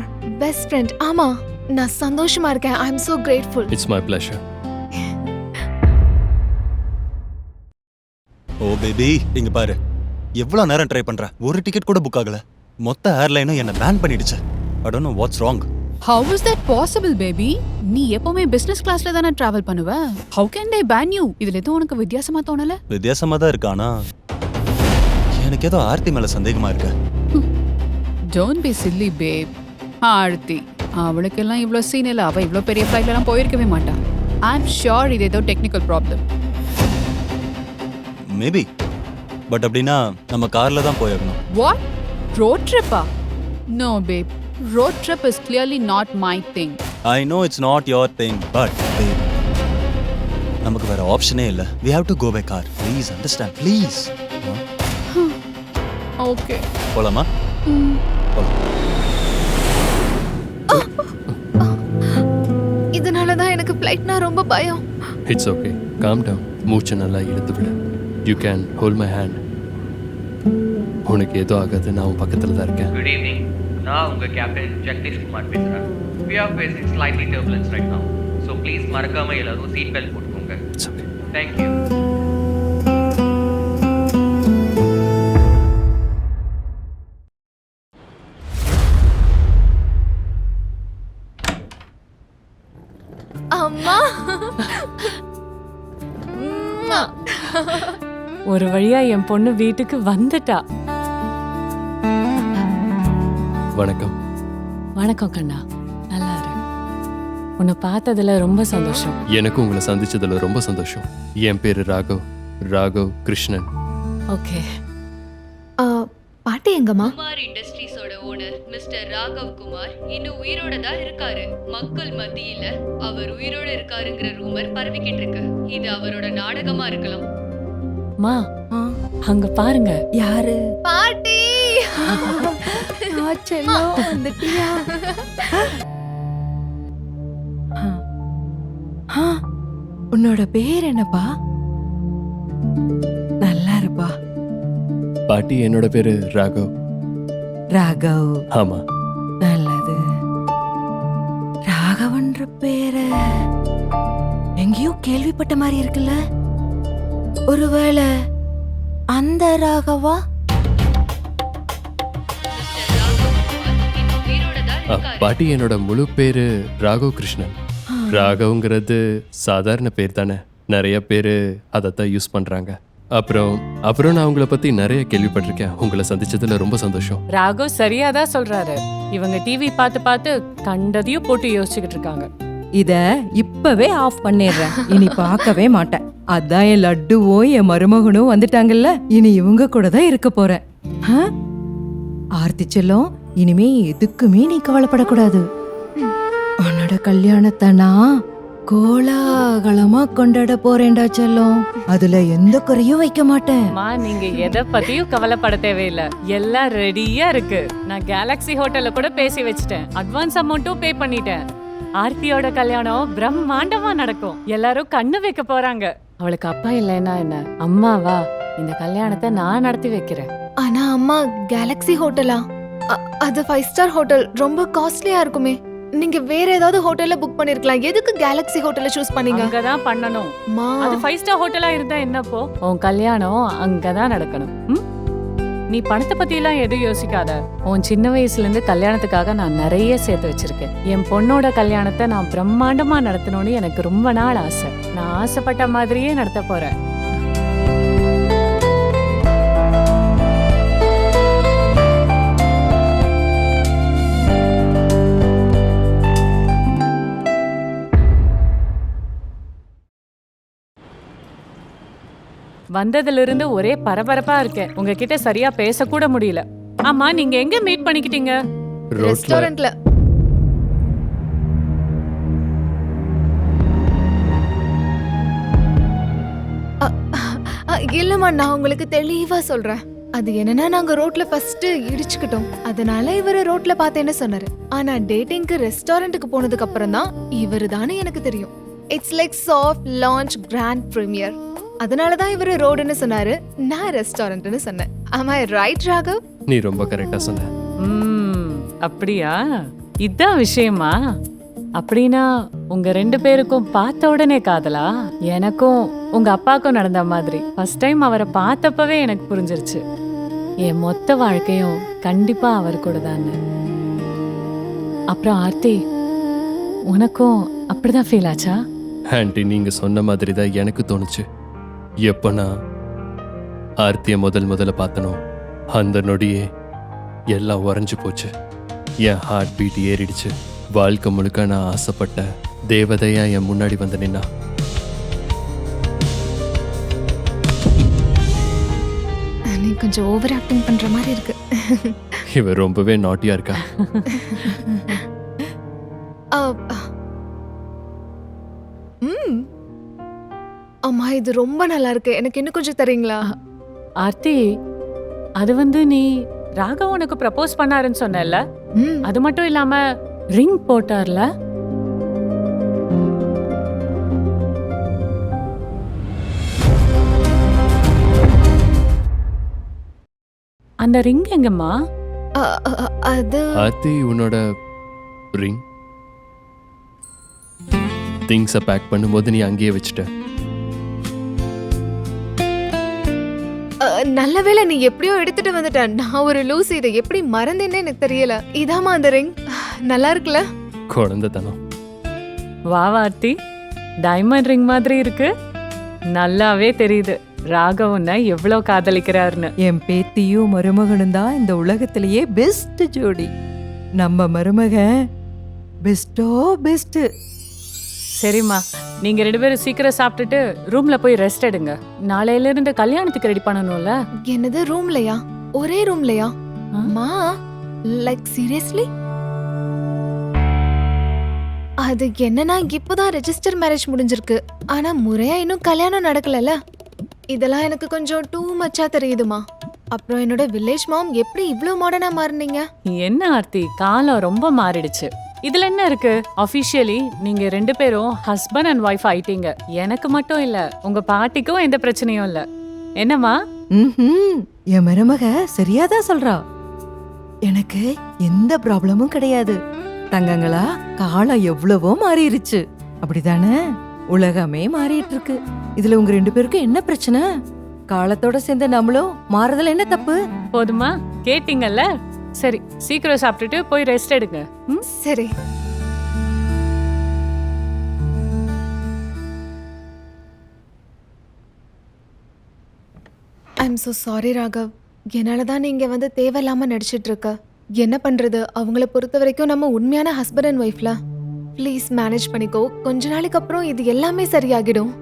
S3: best friend. ஆமா, நான் சந்தோஷமா இருக்கேன். I am so grateful.
S2: It's my pleasure.
S1: Oh baby, இங்க பாரு. எவ்வளவு நேரம் ட்ரை பண்ற, ஒரு டிக்கெட் கூட புக் ஆகல. மொத்த ஏர்லைனும் என்ன பேன் பண்ணிடுச்சு. I don't know what's wrong.
S5: How is that possible, baby? நீ எப்பவுமே பிசினஸ் கிளாஸ்ல தானே டிராவல் பண்ணுவ. How can they ban you? இதுல எதுவும் உனக்கு வித்தியாசமா தோணல?
S1: வித்தியாசமா தான் இருக்கு, ஆனா எனக்கு ஏதோ ஆர்த்தி மேல சந்தேகமா இருக்கு.
S5: Don't be silly, babe. Aarthi, அவளுக்கெல்லாம் இவ்ளோ சீன் இல்ல. அவ இவ்ளோ பெரிய ஃப்ளைட்லாம் போயிருக்கவே மாட்டா. I'm sure இது ஏதோ டெக்னிக்கல் ப்ராப்ளம்.
S1: மேபி. பட் அப்படின்னா நம்ம கார்ல தான் போயாகணும்.
S5: What? Road trip? No, babe. Road trip is clearly not my thing.
S1: I know it's not your thing, but babe, நமக்கு வேற ஆப்ஷனே இல்ல. We have to go by car. Please understand, please.
S5: Okay.
S1: போலாமா? போலாம்.
S3: இதனால தான் எனக்கு ஃப்ளைட்னா ரொம்ப பயம்.
S2: It's okay, calm down. மூச்சை நல்லா இழுத்து விடு. You can hold my hand. உனக்கு ஏதோ ஆகாது, நான் உன் பக்கத்தில் தான் இருக்கேன்.
S9: Good evening. நான் உங்க கேப்டன் ஜெகதீஷ் குமார் பேசுறேன். We are facing slightly turbulence right now. So please மறக்காம எல்லாரும் சீட் பெல்ட் போட்டுக்கோங்க.
S2: It's okay.
S9: Thank you.
S3: அம்மா.
S4: ஒரு வழியா என் பொண்ணு வீட்டுக்கு வந்துட்டா.
S2: வணக்கம்.
S4: வணக்கம் கண்ணா, நல்லா இரு. உன்னை பார்த்ததுல ரொம்ப சந்தோஷம்.
S2: எனக்கும் உங்களை சந்திச்சதுல ரொம்ப சந்தோஷம். என் பேரு ராகவ் கிருஷ்ணன்.
S4: ஓகே.
S3: பாட்டி எங்கம்மா?
S10: குமார் இண்டஸ்ட்ரீஸோட ஓனர் மிஸ்டர் ராகவ் குமார் இன்னும் உயிரோட தான் இருக்காரு. மக்கள் மத்தியில அவர் உயிரோட இருக்காருங்கிற ரூமர் பரவிக்கிட்டு இருக்கு. இது அவரோட நாடகமா இருக்கலாம்.
S4: மா, அங்க பாருங்க.
S7: யாரு?
S3: பாட்டி.
S7: செல்லம் வந்துட்டியா? உன்னோட பேர் என்னப்பா? நல்லா இருப்பா.
S2: பாட்டி, என்னோட பேரு ராகவ்.
S7: ராகவ்.
S2: ஆமா.
S7: நல்லது. ராகவன்ற பேரை எங்கேயோ கேள்விப்பட்ட மாதிரி இருக்குல்ல? ஒருவேளை அந்த ராகவா?
S2: பாட்டி, என்னோட முழு பேரு ராகவ் கிருஷ்ணன். ராகவ்ங்கிறது சாதாரண பேர் தானே, நிறைய பேர் அதைத்தான் யூஸ் பண்றாங்க. அப்புறம் நான் உங்களை பத்தி நிறைய கேள்விப்பட்டிருக்கேன். உங்களை சந்திச்சதுல ரொம்ப சந்தோஷம்.
S4: ராகவ் சரியாதான் சொல்றாரு. இவங்க டிவி பார்த்து கண்டதையும் போட்டு யோசிச்சுக்கிட்டு இருக்காங்க.
S7: இத இப்பவே ஆஃப் பண்ணிடுறேன். இனி பார்க்கவே மாட்டேன். அதான் என் லட்டுவும் என் மருமகனும் வந்துட்டாங்கல்ல, இனி இவங்க கூட தான் இருக்க போறேன். ஆர்த்தி செல்லம், இனிமே எதுக்குமே நீ கவலைப்படக்கூடாது. உன்னோட கல்யாணத்தை நான் கோலாகலமா கொண்டாட போறேன்டா செல்லம். அதுல எந்த குறையும் வைக்க மாட்டேன்.
S4: நீங்க எதை பத்தியும் கவலைப்பட தேவையில்லை. எல்லாம் ரெடியா இருக்கு. நான் கேலக்ஸி ஹோட்டல்ல கூட பேசி வச்சுட்டேன். அட்வான்ஸ் அமௌண்ட்டும் பே பண்ணிட்டேன். ஆர்த்தியோட கல்யாணம் பிரம்மாண்டமா நடக்கும். எல்லாரும் கண்ணு வைக்க போறாங்க. அவளுக்கு அப்பா இல்லைன்னா என்ன, அம்மாவா? இந்த கல்யாணத்தை நான் நடத்தி வைக்கிறேன்.
S3: ஆனா அம்மா, கேலக்ஸி ஹோட்டலா? அது 5 ஸ்டார் ஹோட்டல், ரொம்ப காஸ்ட்லியா இருக்குமே. நீங்க வேற ஏதாவது ஹோட்டல்ல புக் பண்ணிருக்கலாம். எதுக்கு கேலக்ஸி ஹோட்டல்ல சூஸ் பண்ணீங்க?
S4: அங்கதான் பண்ணணும்.
S3: மா
S4: அது 5 ஸ்டார் ஹோட்டலா இருந்தா என்னப்போ? உன் கல்யாணம் அங்கதான் நடக்கணும். ம்? நீ பணத்தை பத்தி எல்லாம் எதுவும் யோசிக்காத. உன் சின்ன வயசுல இருந்து கல்யாணத்துக்காக நான் நிறைய சேர்த்து வச்சிருக்கேன். என் பொண்ணோட கல்யாணத்தை நான் பிரம்மாண்டமா நடத்தணும்னு எனக்கு ரொம்ப நாள் ஆசை. நான் ஆசைப்பட்ட மாதிரியே நடத்த போறேன். வந்ததுல இருந்து ஒரே பரபரப்பா இருக்கேன். உங்ககிட்ட சரியா பேசக்கூட முடியல. ஆமா, நீங்க எங்க மீட் பண்ணிக்கிட்டீங்க?
S2: ரோட்ல
S3: ரெஸ்டாரண்ட்ல. இல்லம்மா, நான் உங்களுக்கு தெளிவா சொல்றேன். அது என்னன்னா, நாங்க ரோட்ல ஃபர்ஸ்ட் இடிச்சுக்கிட்டோம். அதனால இவரு ரோட்ல பார்த்தேன்னு சொன்னாரு. ஆனா டேட்டிங்க்கு ரெஸ்டாரண்ட்டுக்கு போனதுக்கு அப்புறம் தான் இவரு தானே எனக்கு தெரியும். It's like soft launch grand premiere. அதனால தான் இவரு ரோடுன்னு சொன்னாரு, நான் ரெஸ்டாரண்ட்னு சொன்னேன். Am I right, Raghav?
S2: நீ ரொம்ப கரெக்டா சொன்ன.
S4: அப்படியா? இதான் விஷயமா? அப்படின்னா உங்க 2 பேருக்கும் பார்த்த உடனே காதலா? எனக்கும் உங்க அப்பாவுக்கும் நடந்த மாதிரி ஃபர்ஸ்ட் டைம் அவரை பார்த்தப்பவே எனக்கு புரிஞ்சிருச்சு. என் மொத்த வாழ்க்கையும் கண்டிப்பா அவர் கூட தான். அப்புறம் ஆர்த்தி, உனக்கும் அப்படிதான் ஃபீல் ஆச்சா?
S2: ஆண்டி, நீங்க சொன்ன மாதிரி தான் எனக்கு தோணுச்சு. எப்போ நான் ஆர்த்தியை முதல்ல பார்த்தனோ அந்த நொடியே எல்லாம் உறைஞ்சு போச்சு. என் ஹார்ட் பீட் ஏறிடுச்சு. வாழ்க்கை முழுக்க நான் ஆசைப்பட்ட தேவதையா என் முன்னாடி வந்து நின்னா.
S3: நீ கொஞ்சம் ஓவர் ஆக்டிங் பண்ற மாதிரி இருக்கு.
S2: இவ ரொம்பவே நாட்டியா இருக்கா.
S3: அம்மா, இது ரொம்ப நல்லா இருக்கு. எனக்கு இன்னும் கொஞ்சம் தரீங்களா?
S4: ஆர்த்தி, அது நீ ராகவ் உனக்கு ப்ரப்போஸ் பண்ணாருன்னு சொன்னல, அது மட்டும் இல்லாம ரிங் போட்டார்ல? அந்த ரிங் எங்கம்மா?
S3: அது
S2: ஆர்த்தி, உன்னோட ரிங் திங்ஸை பேக் பண்ணும்போது நீ அங்கேயே வச்சுட்ட.
S3: நல்ல வேளை நீ எப்படியோ எடுத்துட்டு வந்துட்ட. நான் ஒரு லூசி, இதை எப்படி மறந்தேன்னு எனக்கு தெரியல. இதாமா அந்த ரிங். நல்லா இருக்குல்ல?
S2: குழந்தைத்தனம்.
S4: வா ஆர்த்தி, டைமண்ட் ரிங் மாதிரி இருக்கு. நல்லாவே தெரியுது ராகவ் உன்னை எவ்வளவு காதலிக்கிறாருன்னு.
S7: என் பேத்தியும் மருமகனும் தான் இந்த உலகத்திலேயே பெஸ்ட் ஜோடி. நம்ம மருமகன் பெஸ்டோ பெஸ்ட்.
S4: சரிம்மா, நீங்க 2 பேரும் சீக்கிரம் சாப்பிட்டுட்டு ரூம்ல போய் ரெஸ்ட் எடுங்க. நாளையில இருந்து கல்யாணத்துக்கு ரெடி பண்ணணும்ல.
S3: என்னது, ரூம்லயா? ஒரே ரூம்லயா?
S4: ஆ?
S3: மா, லைக் சீரியஸ்லி? அது என்னன்னா, இப்போதான் ரெஜிஸ்டர் மேரேஜ் முடிஞ்சிருக்கு. ஆனா முறையா இன்னும் கல்யாணம் நடக்கலல. இதெல்லாம் எனக்கு கொஞ்சம் டூ மச்சா தெரியுதுமா. அப்புறம் என்னோட வில்லேஜ் மாம், எப்படி இவ்ளோ மாடர்னா மாறுனீங்க?
S4: என்ன ஆர்த்தி, காலம் ரொம்ப மாறிடுச்சு. இதுல என்ன இருக்கு? அபிஷியலி நீங்க 2 பேரும் ஹஸ்பண்ட் அண்ட் ஒய்ஃப் ஆயிட்டீங்க. எனக்கு மட்டும் இல்ல, உங்க பாட்டிக்கும் எந்த பிரச்சனையும் இல்ல. என்னம்மா?
S7: என் மருமக சரியாதான் சொல்றா. எனக்கு எந்த ப்ராப்ளமும் கிடையாது. தங்கங்களா, காலம் எவ்வளவோ மாறிடுச்சு. அப்படிதானே? உலகமே மாறிட்டு இருக்கு. இதுல உங்க 2 பேருக்கும் என்ன பிரச்சனை? காலத்தோட சேர்ந்த நம்மளும் மாறுதல் என்ன தப்பு?
S4: போதுமா? கேட்டீங்கல்ல? சரி, சீக்கிரம் சாப்பிட்டுட்டு போய் ரெஸ்ட் எடுங்க.
S3: சரி. I'm so sorry Raghav. என்னால தான் நீங்க தேவையில்லாம நடிச்சிட்டு இருக்க. என்ன பண்றது, அவங்கள பொறுத்த வரைக்கும் நம்ம உண்மையான ஹஸ்பண்ட் அண்ட் ஒய்ஃப்ல. ப்ளீஸ் மேனேஜ் பண்ணிக்கோ. கொஞ்ச நாளைக்கு அப்புறம் இது எல்லாமே சரியாகிடும்.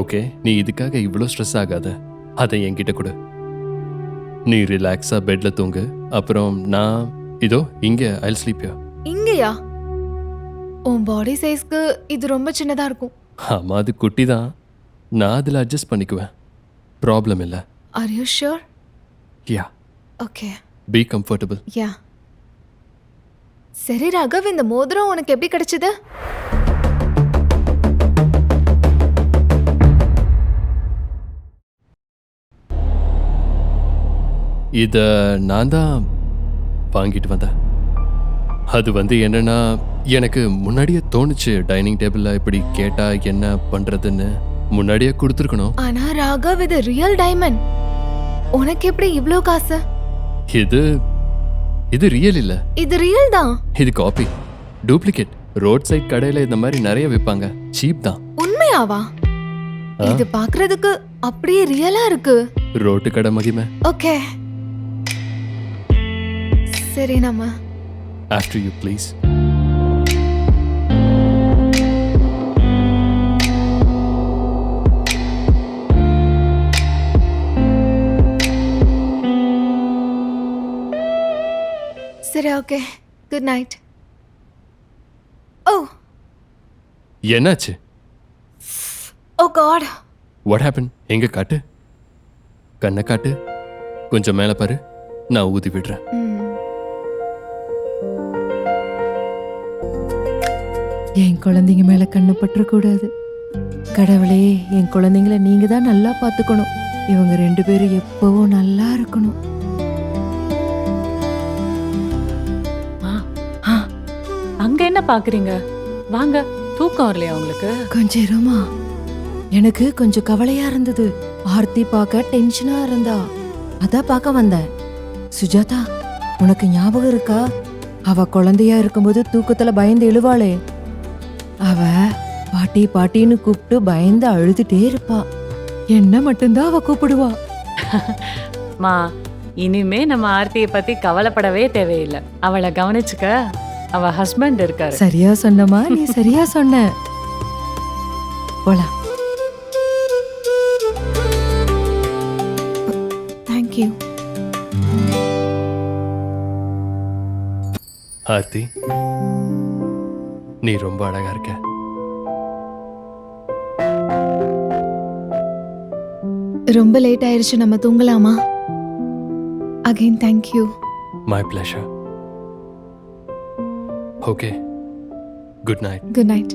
S2: ஓகே, நீ இதுக்காக இவ்வளோ ஸ்ட்ரெஸ் ஆகாத. அதை என்கிட்ட கொடு. நீ ரிலாக்ஸா பெட்ல தூங்கு. அப்புறம் நான் இதோ இங்க ஐல் ஸ்லீப் யா.
S3: இங்கயா? உன் பாடி சைஸ்க்கு இது ரொம்ப சின்னதா இருக்கும்.
S2: ஆமா, அது குட்டி தான். நான் அதில் அட்ஜஸ்ட் பண்ணிக்குவேன். ப்ராப்ளம் இல்லை.
S3: Are you sure?
S2: Yeah.
S3: Okay.
S2: Be comfortable.
S3: Yeah. சரி ராகவ், இந்த மோதிரம் உனக்கு எப்படி கிடைச்சது?
S2: இதை நான் தான் வாங்கிட்டு வந்தேன். அது வந்து என்னன்னா, எனக்கு முன்னாடியே தோணுச்சு டைனிங் டேபிள்ல இப்படி கேட்டா என்ன பண்றதுன்னு. முன்னாடியே கொடுத்துருக்கணும்.
S3: ஆனா ராகவ், இது ரியல் டைமண்ட். உனக்கு எப்படி இவ்ளோ காசு?
S2: இது ரியல் இல்ல,
S3: இது ரியல் தான்.
S2: இது காப்பி, டூப்ளிகேட். ரோட் சைட் கடையில இந்த மாதிரி நிறைய விற்பாங்க, சீப் தான்.
S3: உண்மையாவா? இது பாக்குறதுக்கு அப்படியே ரியலா இருக்கு.
S2: ரோட்டு கடை மகிமை.
S3: ஓகே, சரி நம்ம
S2: ஆஃப்டர் யூ ப்ளீஸ்.
S3: சரி, ஓகே, குட் நைட். ஓ
S2: என்னாச்சு?
S3: ஓ காட்.
S2: What happen? எங்க காட்டு, கண்ணை காட்டு, கொஞ்சம் மேல பாரு, நான் ஊதி விடுறேன்.
S7: என் குழந்தைங்க மேல கண்ணு பற்ற கூடாது. கடவுளே, என் குழந்தைங்கள நீங்க தான் நல்லா பாத்துக்கணும். இவங்க 2 பேரும் எப்பவும் நல்லா இருக்கணும்.
S4: அங்க என்ன பாக்குறீங்க? வாங்க, தூக்கம் வரலையா உங்களுக்கு?
S7: கொஞ்சம் இருமா, எனக்கு கொஞ்சம் கவலையா இருந்தது. ஆர்த்தி பார்க்க டென்ஷனா இருந்தா, அதான் பார்க்க வந்தேன். சுஜாதா, உனக்கு ஞாபகம் இருக்கா? அவ குழந்தையா இருக்கும்போது தூக்கத்துல பயந்து எழுவாளே, அவ பாட்டி பாட்டின்னு கூப்பிட்டு பயந்து அழுதுட்டே இருப்பா. என்ன மட்டும்தான் அவ கூப்பிடுவா.
S4: மா, இனிமே நம்ம ஆர்த்தியை பத்தி கவலைப்படவே தேவையில்லை. அவளை கவனிச்சுக்க அவ ஹஸ்பண்ட் இருக்காரு.
S7: சரியா சொன்னமா, நீ சரியா சொன்ன. போலாம்.
S3: தேங்க்யூ.
S2: ஆர்த்தி, நீ ரொம்ப அழகா இருக்க.
S3: ரொம்ப லேட் ஆயிருச்சு, நம்ம தூங்கலாமா? Again thank you.
S2: My pleasure. Okay, good night.
S3: Good night.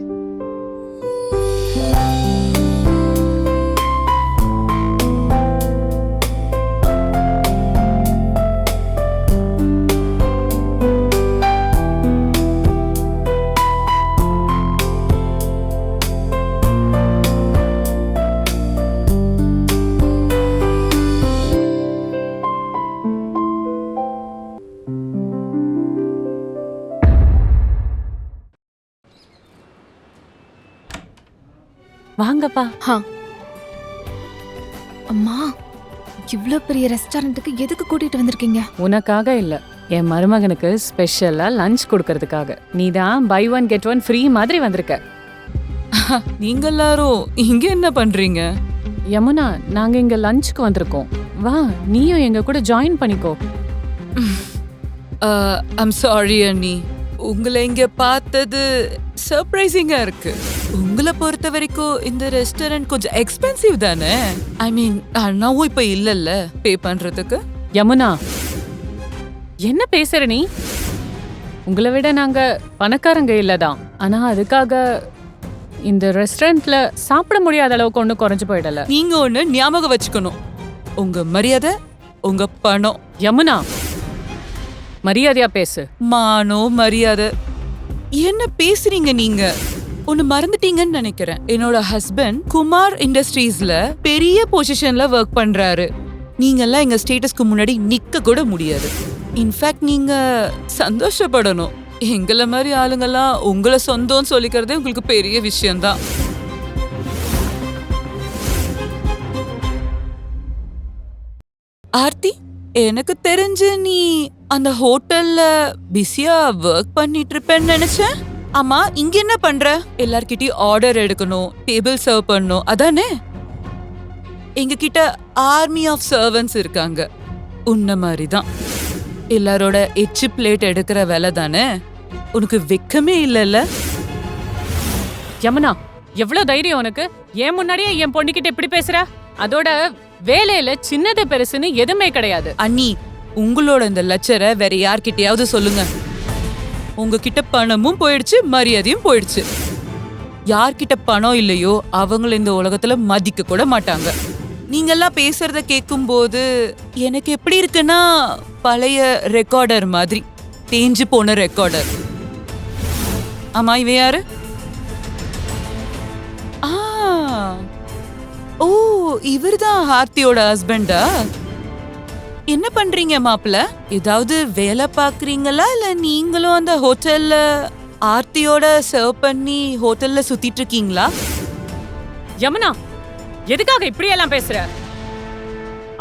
S4: வாங்கப்பா.
S3: அம்மா, இவ்ளோ பெரிய ரெஸ்டாரண்ட்டுக்கு எதுக்கு கூட்டிட்டு வந்திருக்கீங்க?
S4: உனக்காக இல்ல, என் மருமகனுக்கு ஸ்பெஷலா லஞ்ச் கொடுக்கறதுக்காக. நீ தான் பை 1 கெட் 1 ஃப்ரீ மாதிரி வந்திருக்க.
S11: நீங்க எல்லாரும் இங்க என்ன பண்றீங்க?
S4: யமுனா, நாங்க இங்க லஞ்சுக்கு வந்திருக்கோம். வா, நீயும் எங்க கூட ஜாயின் பண்ணிக்கோ.
S11: ஐம் சாரி அண்ணி, உங்களை இங்க பார்த்தது சர்ப்ரைசிங்கா இருக்கு. உங்களை பொறுத்த வரைக்கும் இந்த ரெஸ்டாரண்ட் கொஞ்சம் எக்ஸ்பென்சிவ் தானே? ஐ மீன், அண்ணாவும் இப்ப இல்லல்ல பே பண்றதுக்கு.
S4: யமுனா, என்ன பேசுற நீ? உங்களை விட நாங்க பணக்காரங்க இல்லதான். ஆனா அதுக்காக இந்த ரெஸ்டாரண்ட்ல சாப்பிட முடியாத அளவுக்கு ஒன்றும் குறைஞ்சு போயிடல.
S11: நீங்க ஒண்ணு ஞாபகம் வச்சுக்கணும், உங்க மரியாதை உங்க பணம்.
S4: யமுனா, மரியாதையா பேசு.
S11: மானோ மரியாதை என்ன பேசுறீங்க நீங்க? ஒன்னு மறந்துட்டீங்கன்னு நினைக்கிறேன். என்னோட ஹஸ்பண்ட் குமார் இண்டஸ்ட்ரீஸ்ல பெரிய பொசிஷன்ல ஒர்க் பண்றாரு. நீங்க எல்லாம் எங்க ஸ்டேட்டஸ்க்கு முன்னாடி நிக்க கூட முடியாது. இன்ஃபேக்ட் நீங்க சந்தோஷப்படணும். எங்களை மாதிரி ஆளுங்கெல்லாம் உங்களை சொந்தம்னு சொல்லிக்கிறதே உங்களுக்கு பெரிய விஷயம்தான். ஆர்த்தி, எனக்கு தெரிஞ்சு நீ அந்த ஹோட்டல்ல பிஸியா ஒர்க் பண்ணிட்டு இருப்பேன்னு நினைச்சேன். ஆமா, இங்க என்ன பண்ற? எல்லார்கிட்டயும் ஆர்டர் எடுக்கணும், டேபிள் சர்வ் பண்ணணும், அதானே? எங்க கிட்ட ஆர்மி ஆஃப் சர்வன்ட்ஸ் இருக்காங்க. உன்ன மாதிரி தான் எல்லாரோட எச்சு பிளேட் எடுக்கிற வேலை தானே. உனக்கு வெக்கமே இல்லைல்ல?
S4: யமுனா, எவ்வளவு தைரியம் உனக்கு? ஏன் முன்னாடியே என் பொண்ணுகிட்ட இப்படி பேசுற? அதோட வேலையில சின்னது பெருசுன்னு எதுவுமே கிடையாது.
S11: அண்ணி, உங்களோட இந்த லட்சரை வேற யார்கிட்டயாவது சொல்லுங்க. உங்ககிட்ட பணமும் போயிடுச்சு, மரியாதையும் போயிடுச்சு. யார்கிட்ட பணம் இல்லையோ அவங்கள இந்த உலகத்துல மதிக்க கூட மாட்டாங்க. நீங்கெல்லாம் பேசுறத கேட்கும் போது எனக்கு எப்படி இருக்குன்னா, பழைய ரெக்கார்டர் மாதிரி. தேஞ்சு போன ரெக்கார்டர். ஆமா, இவன் யாரு? ஓ, இவர்தான் ஆர்த்தியோட ஹஸ்பண்டா? என்ன பண்றீங்க மாப்பிள்ள? ஏதாவது வேலை பாக்குறீங்களா இல்ல நீங்களும் அந்த ஹோட்டல்ல ஆர்த்தியோட சர்வ் பண்ணி ஹோட்டல்ல சுத்திட்டு இருக்கீங்களா?
S4: யமுனா, எதுக்காக இப்படி எல்லாம் பேசுற?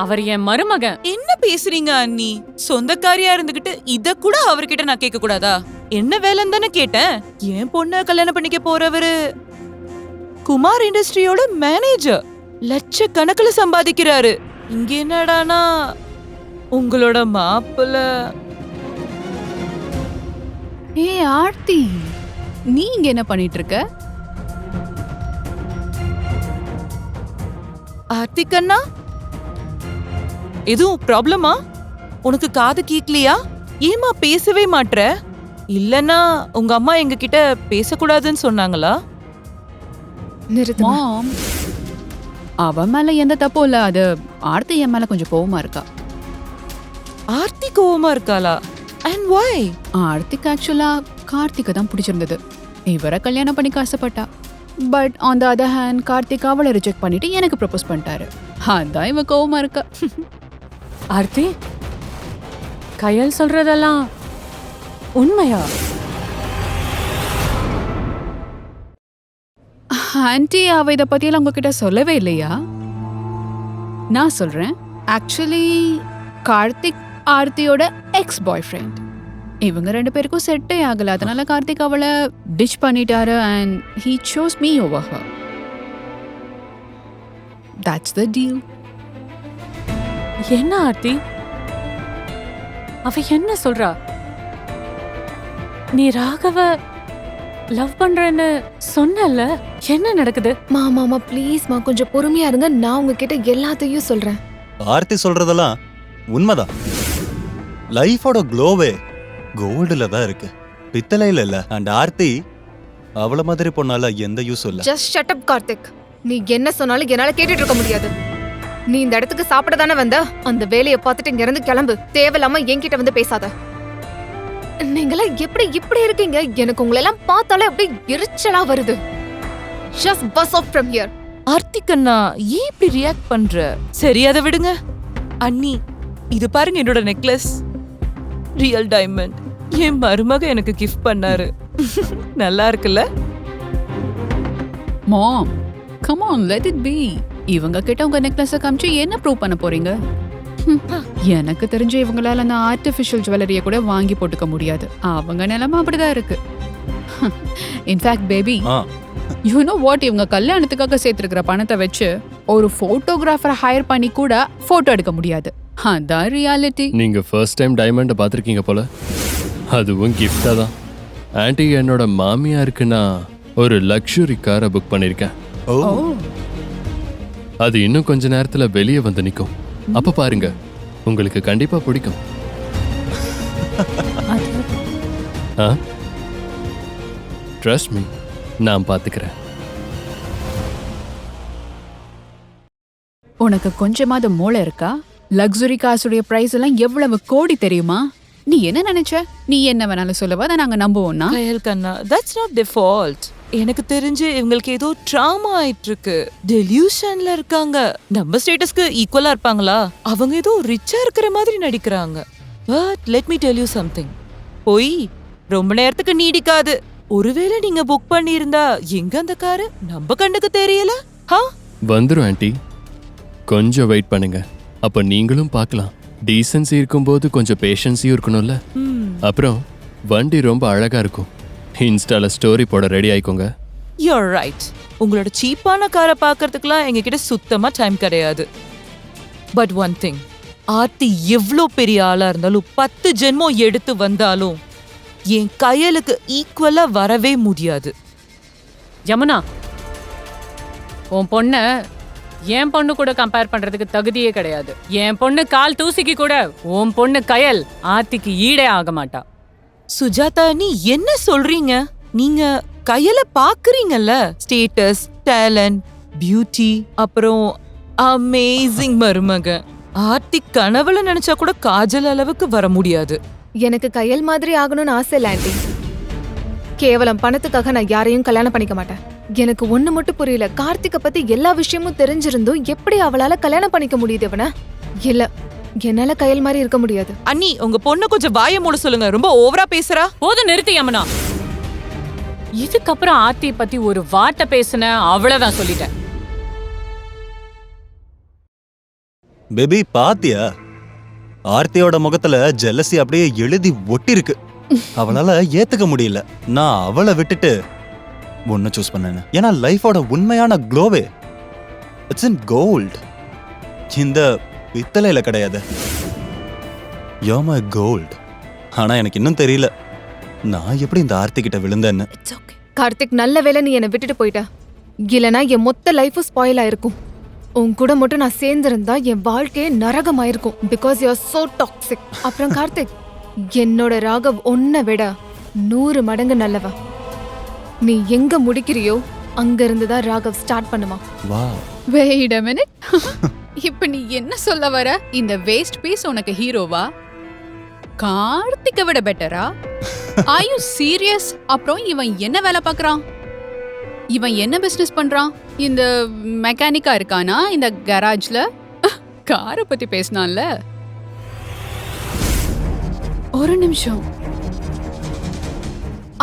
S4: அவர் என் மருமகன்.
S11: என்ன பேசுறீங்க அண்ணி? சொந்தக்காரியா இருந்துகிட்டு இத கூட அவர்கிட்ட நான் கேட்க கூடாதா? என்ன வேலைன்னு தானே கேட்டேன். என் பொண்ண கல்யாணம் பண்ணிக்க போறவரு குமார் இண்டஸ்ட்ரியோட மேனேஜர், லட்சக்கணக்கில் சம்பாதிக்கிறாரு. இங்க என்னடானா உங்களோட மாப்பிள்ள.
S5: ஏ ஆர்த்தி, நீ இங்க என்ன பண்ணிட்டு இருக்க?
S11: ஆர்த்தி கண்ணா, எதுவும் ப்ராப்ளமா? உனக்கு காது கேட்கலையா? ஏமா பேசவே மாட்ற? இல்லனா உங்க அம்மா எங்க கிட்ட பேசக்கூடாதுன்னு சொன்னாங்களா?
S3: நிறுத்துமா.
S5: மாம், அவன் மேல எந்த தப்பும் இல்ல. அது ஆர்த்தி என் மேல கொஞ்சம் கோவமா இருக்கா.
S11: ஆர்த்தி கோவமா இருக்காளா? And why?
S5: ஆர்த்திக்கு ஆக்சுவலா கார்த்திகை தான் பிடிச்சிருந்தது. இவரை கல்யாணம் பண்ணிக்க ஆசைப்பட்டா. But on the other hand Karthik அவளை ரிஜெக்ட் பண்ணிட்டு எனக்கு ப்ரப்போஸ் பண்ணிட்டாரு. அதான் இவ கோவமா இருக்கா.
S4: ஆர்த்தி, கயல் சொல்றதெல்லாம் உண்மையா?
S5: ஆன்ட்டி, அவ இதை பத்தியெல்லாம் உங்ககிட்ட சொல்லவே இல்லையா? நான் சொல்றேன். ஆக்சுவலி கார்த்திக் ஆர்த்தியோட எக்ஸ் பாய் ஃப்ரெண்ட். இவங்க 2 பேருக்கும் செட்டே ஆகல. அதனால கார்த்திக் அவளை டிச் பண்ணிட்டாரு and he sous me over her. That's the deal.
S4: என்ன ஆர்த்தி, அவ என்ன சொல்றா? நீ ராகவ லவ் பண்றேன்னு சொன்னல, என்ன நடக்குது?
S3: மாமா ப்ளீஸ்மா கொஞ்சம் பொறுமையா இருங்க. நான் உங்ககிட்ட எல்லாத்தையும் சொல்றேன்.
S1: ஆர்த்தி சொல்றதெல்லாம் உண்மைதான். லைஃபோட க்ளோவே கோல்டுல தான் இருக்கு, பித்தளையில இல்ல. அண்ட் ஆர்த்தி அவள மாதிரி பொண்ணால எந்த யூஸ் இல்ல.
S3: Just shut up Karthik. நீ என்ன சொன்னாலும் என்னால கேட்டுட்டு இருக்க முடியாது. நீ இந்த இடத்துக்கு சாப்பிட தானே வந்த? அந்த வேலையை பார்த்துட்டு இங்க இருந்து கிளம்பு. தேவையில்லாம என்கிட்ட வந்து பேசாத. நீங்களாம் எப்படி இப்படி இருக்கீங்க? எனக்கு உங்களெல்லாம் பார்த்தாலே அப்படியே எரிச்சலா வருது. Just bus off from here.
S11: Aarthi கண்ணா, ஏன் இப்படி ரியாக்ட் பண்ற? சரி, அதை விடுங்க. அண்ணி, இது பாருங்க என்னோட நெக்லஸ். Real diamond. என் மருமக எனக்கு கிஃப்ட் பண்ணாரு. நல்லா இருக்குல்ல?
S5: மாம், கம் ஆன், லெட் இட் பீ. இவங்க கிட்ட உங்க நெக்லஸை காமிச்சு என்ன ப்ரூவ் பண்ண போறீங்க? எனக்கு தெரிஞ்சு இவங்களால அந்த ஆர்டிஃபிஷியல் ஜுவல்லரியை கூட வாங்கி போட்டுக்க முடியாது. அவங்க நிலைமை அப்படிதான் இருக்கு. In fact baby, you know what? இவங்க கல்யாணத்துக்காக சேர்த்திருக்கிற பணத்தை வச்சு ஒரு போட்டோகிராஃபரை ஹையர் பண்ணி கூட போட்டோ எடுக்க முடியாது. அதான் ரியாலிட்டி.
S2: நீங்க ஃபர்ஸ்ட் டைம் டைமண்டை பார்த்துருக்கீங்க போல. அதுவும் கிஃப்டா தான். ஆன்ட்டி, என்னோட மாமியாருக்கு நான் ஒரு லக்ஸுரி காரை புக் பண்ணியிருக்கேன். அது இன்னும் கொஞ்ச நேரத்துல வெளியே வந்து நிற்கும். அப்ப பாருங்க, உங்களுக்கு கண்டிப்பா பிடிக்கும். ட்ரஸ்ட் மீ, நான் பாத்துக்கிறேன்.
S5: உனக்கு கொஞ்சமாவது மூளை இருக்கா? லக்ஸுரி காசுடைய பிரைஸ் எல்லாம் எவ்வளவு கோடி தெரியுமா? நீ என்ன நினைச்ச? நீ என்ன வேணாலும் சொல்லவா, அதை நாங்க நம்புவோம்னா?
S11: கயல் கண்ணா, தட்ஸ் நாட் தி ஃபால்ட். எனக்கு தெரிஞ்சு இவங்களுக்கு ஏதோ ட்ராமா ஆயிட்டு இருக்கு. டெலியூஷன்ல இருக்காங்க. நம்ம ஸ்டேட்டஸ்க்கு ஈக்குவலா இருப்பாங்களா? அவங்க ஏதோ ரிச்சா இருக்கிற மாதிரி நடிக்கிறாங்க. But let me tell you something. போய் ரொம்ப நேரத்துக்கு நீடிக்காது. ஒருவேளை நீங்க புக் பண்ணியிருந்தா எங்க அந்த காரு நம்ம கண்ணுக்கு தெரியல.
S2: வந்துரும் ஆன்ட்டி, கொஞ்சம் வெயிட் பண்ணுங்க. அப்ப நீங்களும் பார்க்கலாம். டீசன்சி இருக்கும்போது கொஞ்சம் பேஷன்ஸியும் இருக்கணும்ல. அப்புறம் வண்டி ரொம்ப அழகா இருக்கும். இன்ஸ்டால ஸ்டோரி போட ரெடி ஆயிக்கோங்க.
S11: You're right. உங்களோட சீப்பான காரை பார்க்கறதுக்குலாம் எங்ககிட்ட சுத்தமா டைம் கிடையாது. பட் ஒன் திங், ஆர்த்தி எவ்வளோ பெரிய ஆளா இருந்தாலும் 10 ஜென்மம் எடுத்து வந்தாலும் என் கயலுக்கு ஈக்குவலா வரவே முடியாது.
S4: யமுனா, உன் பொண்ண என் பொண்ணு கூட கம்பேர் பண்றதுக்கு தகுதியே கிடையாது. என் பொண்ணு கால் தூசிக்கு கூட உன் பொண்ணு கயல் ஆர்த்திக்கு ஈடே ஆக மாட்டா.
S11: சுஜாதா, நீ என்ன சொல்றீங்க? நீங்க கையில பாக்குறீங்கல்ல, ஸ்டேட்டஸ், டேலண்ட், பியூட்டி, அப்புறம் அமேசிங் மருமக. ஆர்த்தி கனவுல நினைச்சா கூட காஜல் அளவுக்கு வர முடியாது.
S3: எனக்கு கையல் மாதிரி ஆகணும்னு ஆசை இல்ல ஆண்டி. கேவலம் பணத்துக்காக நான் யாரையும் கல்யாணம் பண்ணிக்க மாட்டேன். எனக்கு ஒண்ணு மட்டும் புரியல, கார்த்திகை பத்தி எல்லா விஷயமும் தெரிஞ்சிருந்தும் எப்படி அவளால கல்யாணம் பண்ணிக்க முடியுது இவனை? இல்ல, என்னால கையல் மாதிரி இருக்க முடியாது.
S11: அண்ணி உங்க பொண்ணு கொஞ்சம் வாயை மூட சொல்லுங்க, ரொம்ப ஓவரா பேசுறா.
S4: போதும் நிறுத்தி யமுனா. இதுக்கப்புறம் ஆர்த்தியை பத்தி ஒரு வார்த்தை பேசுன அவ்வளவுதான் சொல்லிட்டேன்.
S1: பேபி பாத்தியா, ஆர்த்தியோட முகத்துல ஜெலசி அப்படியே எழுதி ஒட்டி இருக்கு. அவளால ஏத்துக்க முடியல நான் அவளை விட்டுட்டு ஒன்னு சூஸ் பண்ணேன்னு. ஏன்னா லைஃபோட உண்மையான க்ளோவே இட்ஸ் இன் கோல்ட். இந்த பித்தளையில கிடையாது. You my gold. ஆனா எனக்கு இன்னும் தெரியல நான் எப்படி இந்த ஆர்த்தி கிட்ட விழுந்தேன்னு.
S3: கார்த்திக், நல்ல வேளை நீ என்னை விட்டுட்டு போயிட்ட. இல்லனா என் மொத்த லைஃபும் ஸ்பாயில் ஆயிருக்கும். உன் கூட மட்டும் நான் சேர்ந்திருந்தா என் வாழ்க்கையே நரகமாயிருக்கும். Because you are so toxic. அப்புறம் கார்த்திக், என்னோட ராகவ் உன்னை விட 100 மடங்கு நல்லவ. நீ எங்க முடிக்கிறியோ அங்க இருந்துதான் ராகவ் ஸ்டார்ட் பண்ணுவான்.
S1: வாவ்.
S5: Wait a minute. இப்ப நீ என்ன சொல்ல வர? இந்த வேஸ்ட் பீஸ் உனக்கு ஹீரோவா? கார்த்திகை விட பெட்டரா? Are you serious? அப்புறம் இவன் என்ன வேலை பார்க்கறான்? இவன் என்ன பிசினஸ் பண்றான்? இந்த மெக்கானிக்கா இருக்கானா இந்த கராஜ்ல? காரை பத்தி பேசினான்ல. ஒரு நிமிஷம்,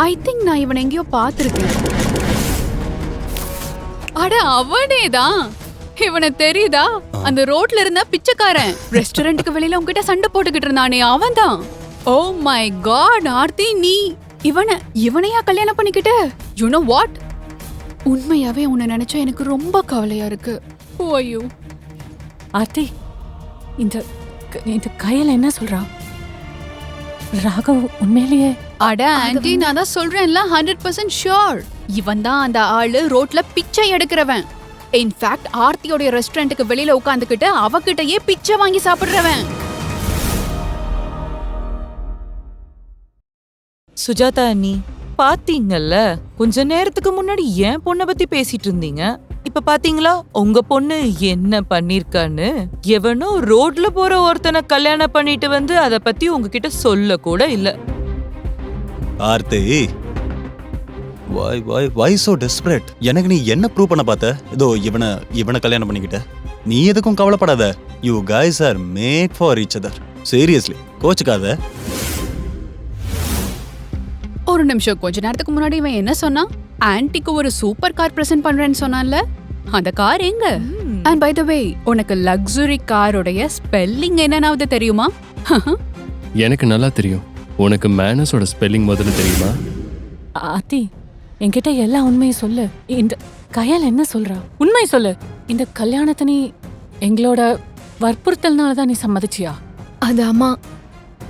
S5: ஐ திங்க் நான் இவனை எங்கேயோ பார்த்திருக்கேன். அட அவனேதான். இவனை தெரியுதா? அந்த ரோட்ல இருந்த பிச்சைக்காரன், ரெஸ்டாரண்ட்டுக்கு வெளியில உன்கிட்ட சண்டை போட்டுக்கிட்டு இருந்தானே அவன்தான். ஓ மை காட் ஆர்த்தி, நீ இவனையா கல்யாணம் பண்ணிக்கிட்ட? யூ நோ வாட், உண்மையாவே உன்னை நினைச்சா எனக்கு ரொம்ப கவலையா இருக்கு. ஓய்யோ
S4: ஆர்த்தி, இந்த கையில என்ன சொல்றா? ராகவ் உண்மையிலேயே?
S5: அட ஆன்ட்டி, நான் தான் சொல்றேன்ல, 100% ஷூர் இவன் தான் அந்த ஆளு, ரோட்ல பிச்சை எடுக்கிறவன். இன்ஃபேக்ட் ஆர்த்தியோட ரெஸ்டாரண்ட்டுக்கு வெளியில உட்காந்துக்கிட்டு அவகிட்டயே பிச்சை வாங்கி சாப்பிடுறவன்.
S11: சுஜாதா அண்ணி, பாத்தீங்கல்ல கொஞ்ச நேரத்துக்கு முன்னாடி என் பொண்ணை பத்தி பேசிட்டு இருந்தீங்க. இப்ப பாத்தீங்களா உங்க பொண்ணு என்ன பண்ணிருக்கான்னு? எவனோ ரோட்ல போற ஒருத்தனை கல்யாணம் பண்ணிட்டு வந்து அத பத்தி உங்ககிட்ட சொல்ல கூட இல்ல.
S1: Aarthi, why so desperate? எனக்கு நீ என்ன ப்ரூவ் பண்ண பார்த்த? இதோ இவனை கல்யாணம் பண்ணிக்கிட்ட. நீ எதுக்கும் கவலைப்படாத. You guys are made for each other. Seriously, கோச்சுக்காத.
S5: ஒரு நிமிஷம், கொஞ்ச நேரத்துக்கு முன்னாடி இவன் என்ன சொன்னான்? ஆன்ட்டிக்கு ஒரு சூப்பர் கார் பிரசன்ட் பண்றேன்னு சொன்னான்ல, அந்த கார் எங்க? அண்ட் பை த வே, உனக்கு லக்ஸுரி காரோடைய ஸ்பெல்லிங் என்னன்னாவது தெரியுமா?
S2: எனக்கு நல்லா தெரியும். உனக்கு மேனஸோட ஸ்பெல்லிங் முதல்ல தெரியுமா?
S4: ஆர்த்தி, என்கிட்ட எல்லா உண்மையும் சொல்லு. இந்த கையால் என்ன சொல்றா? உண்மை சொல்லு. இந்த கல்யாணத்தை நீ எங்களோட வற்புறுத்தல்னால தான் நீ சம்மதிச்சியா?
S3: அது அம்மா,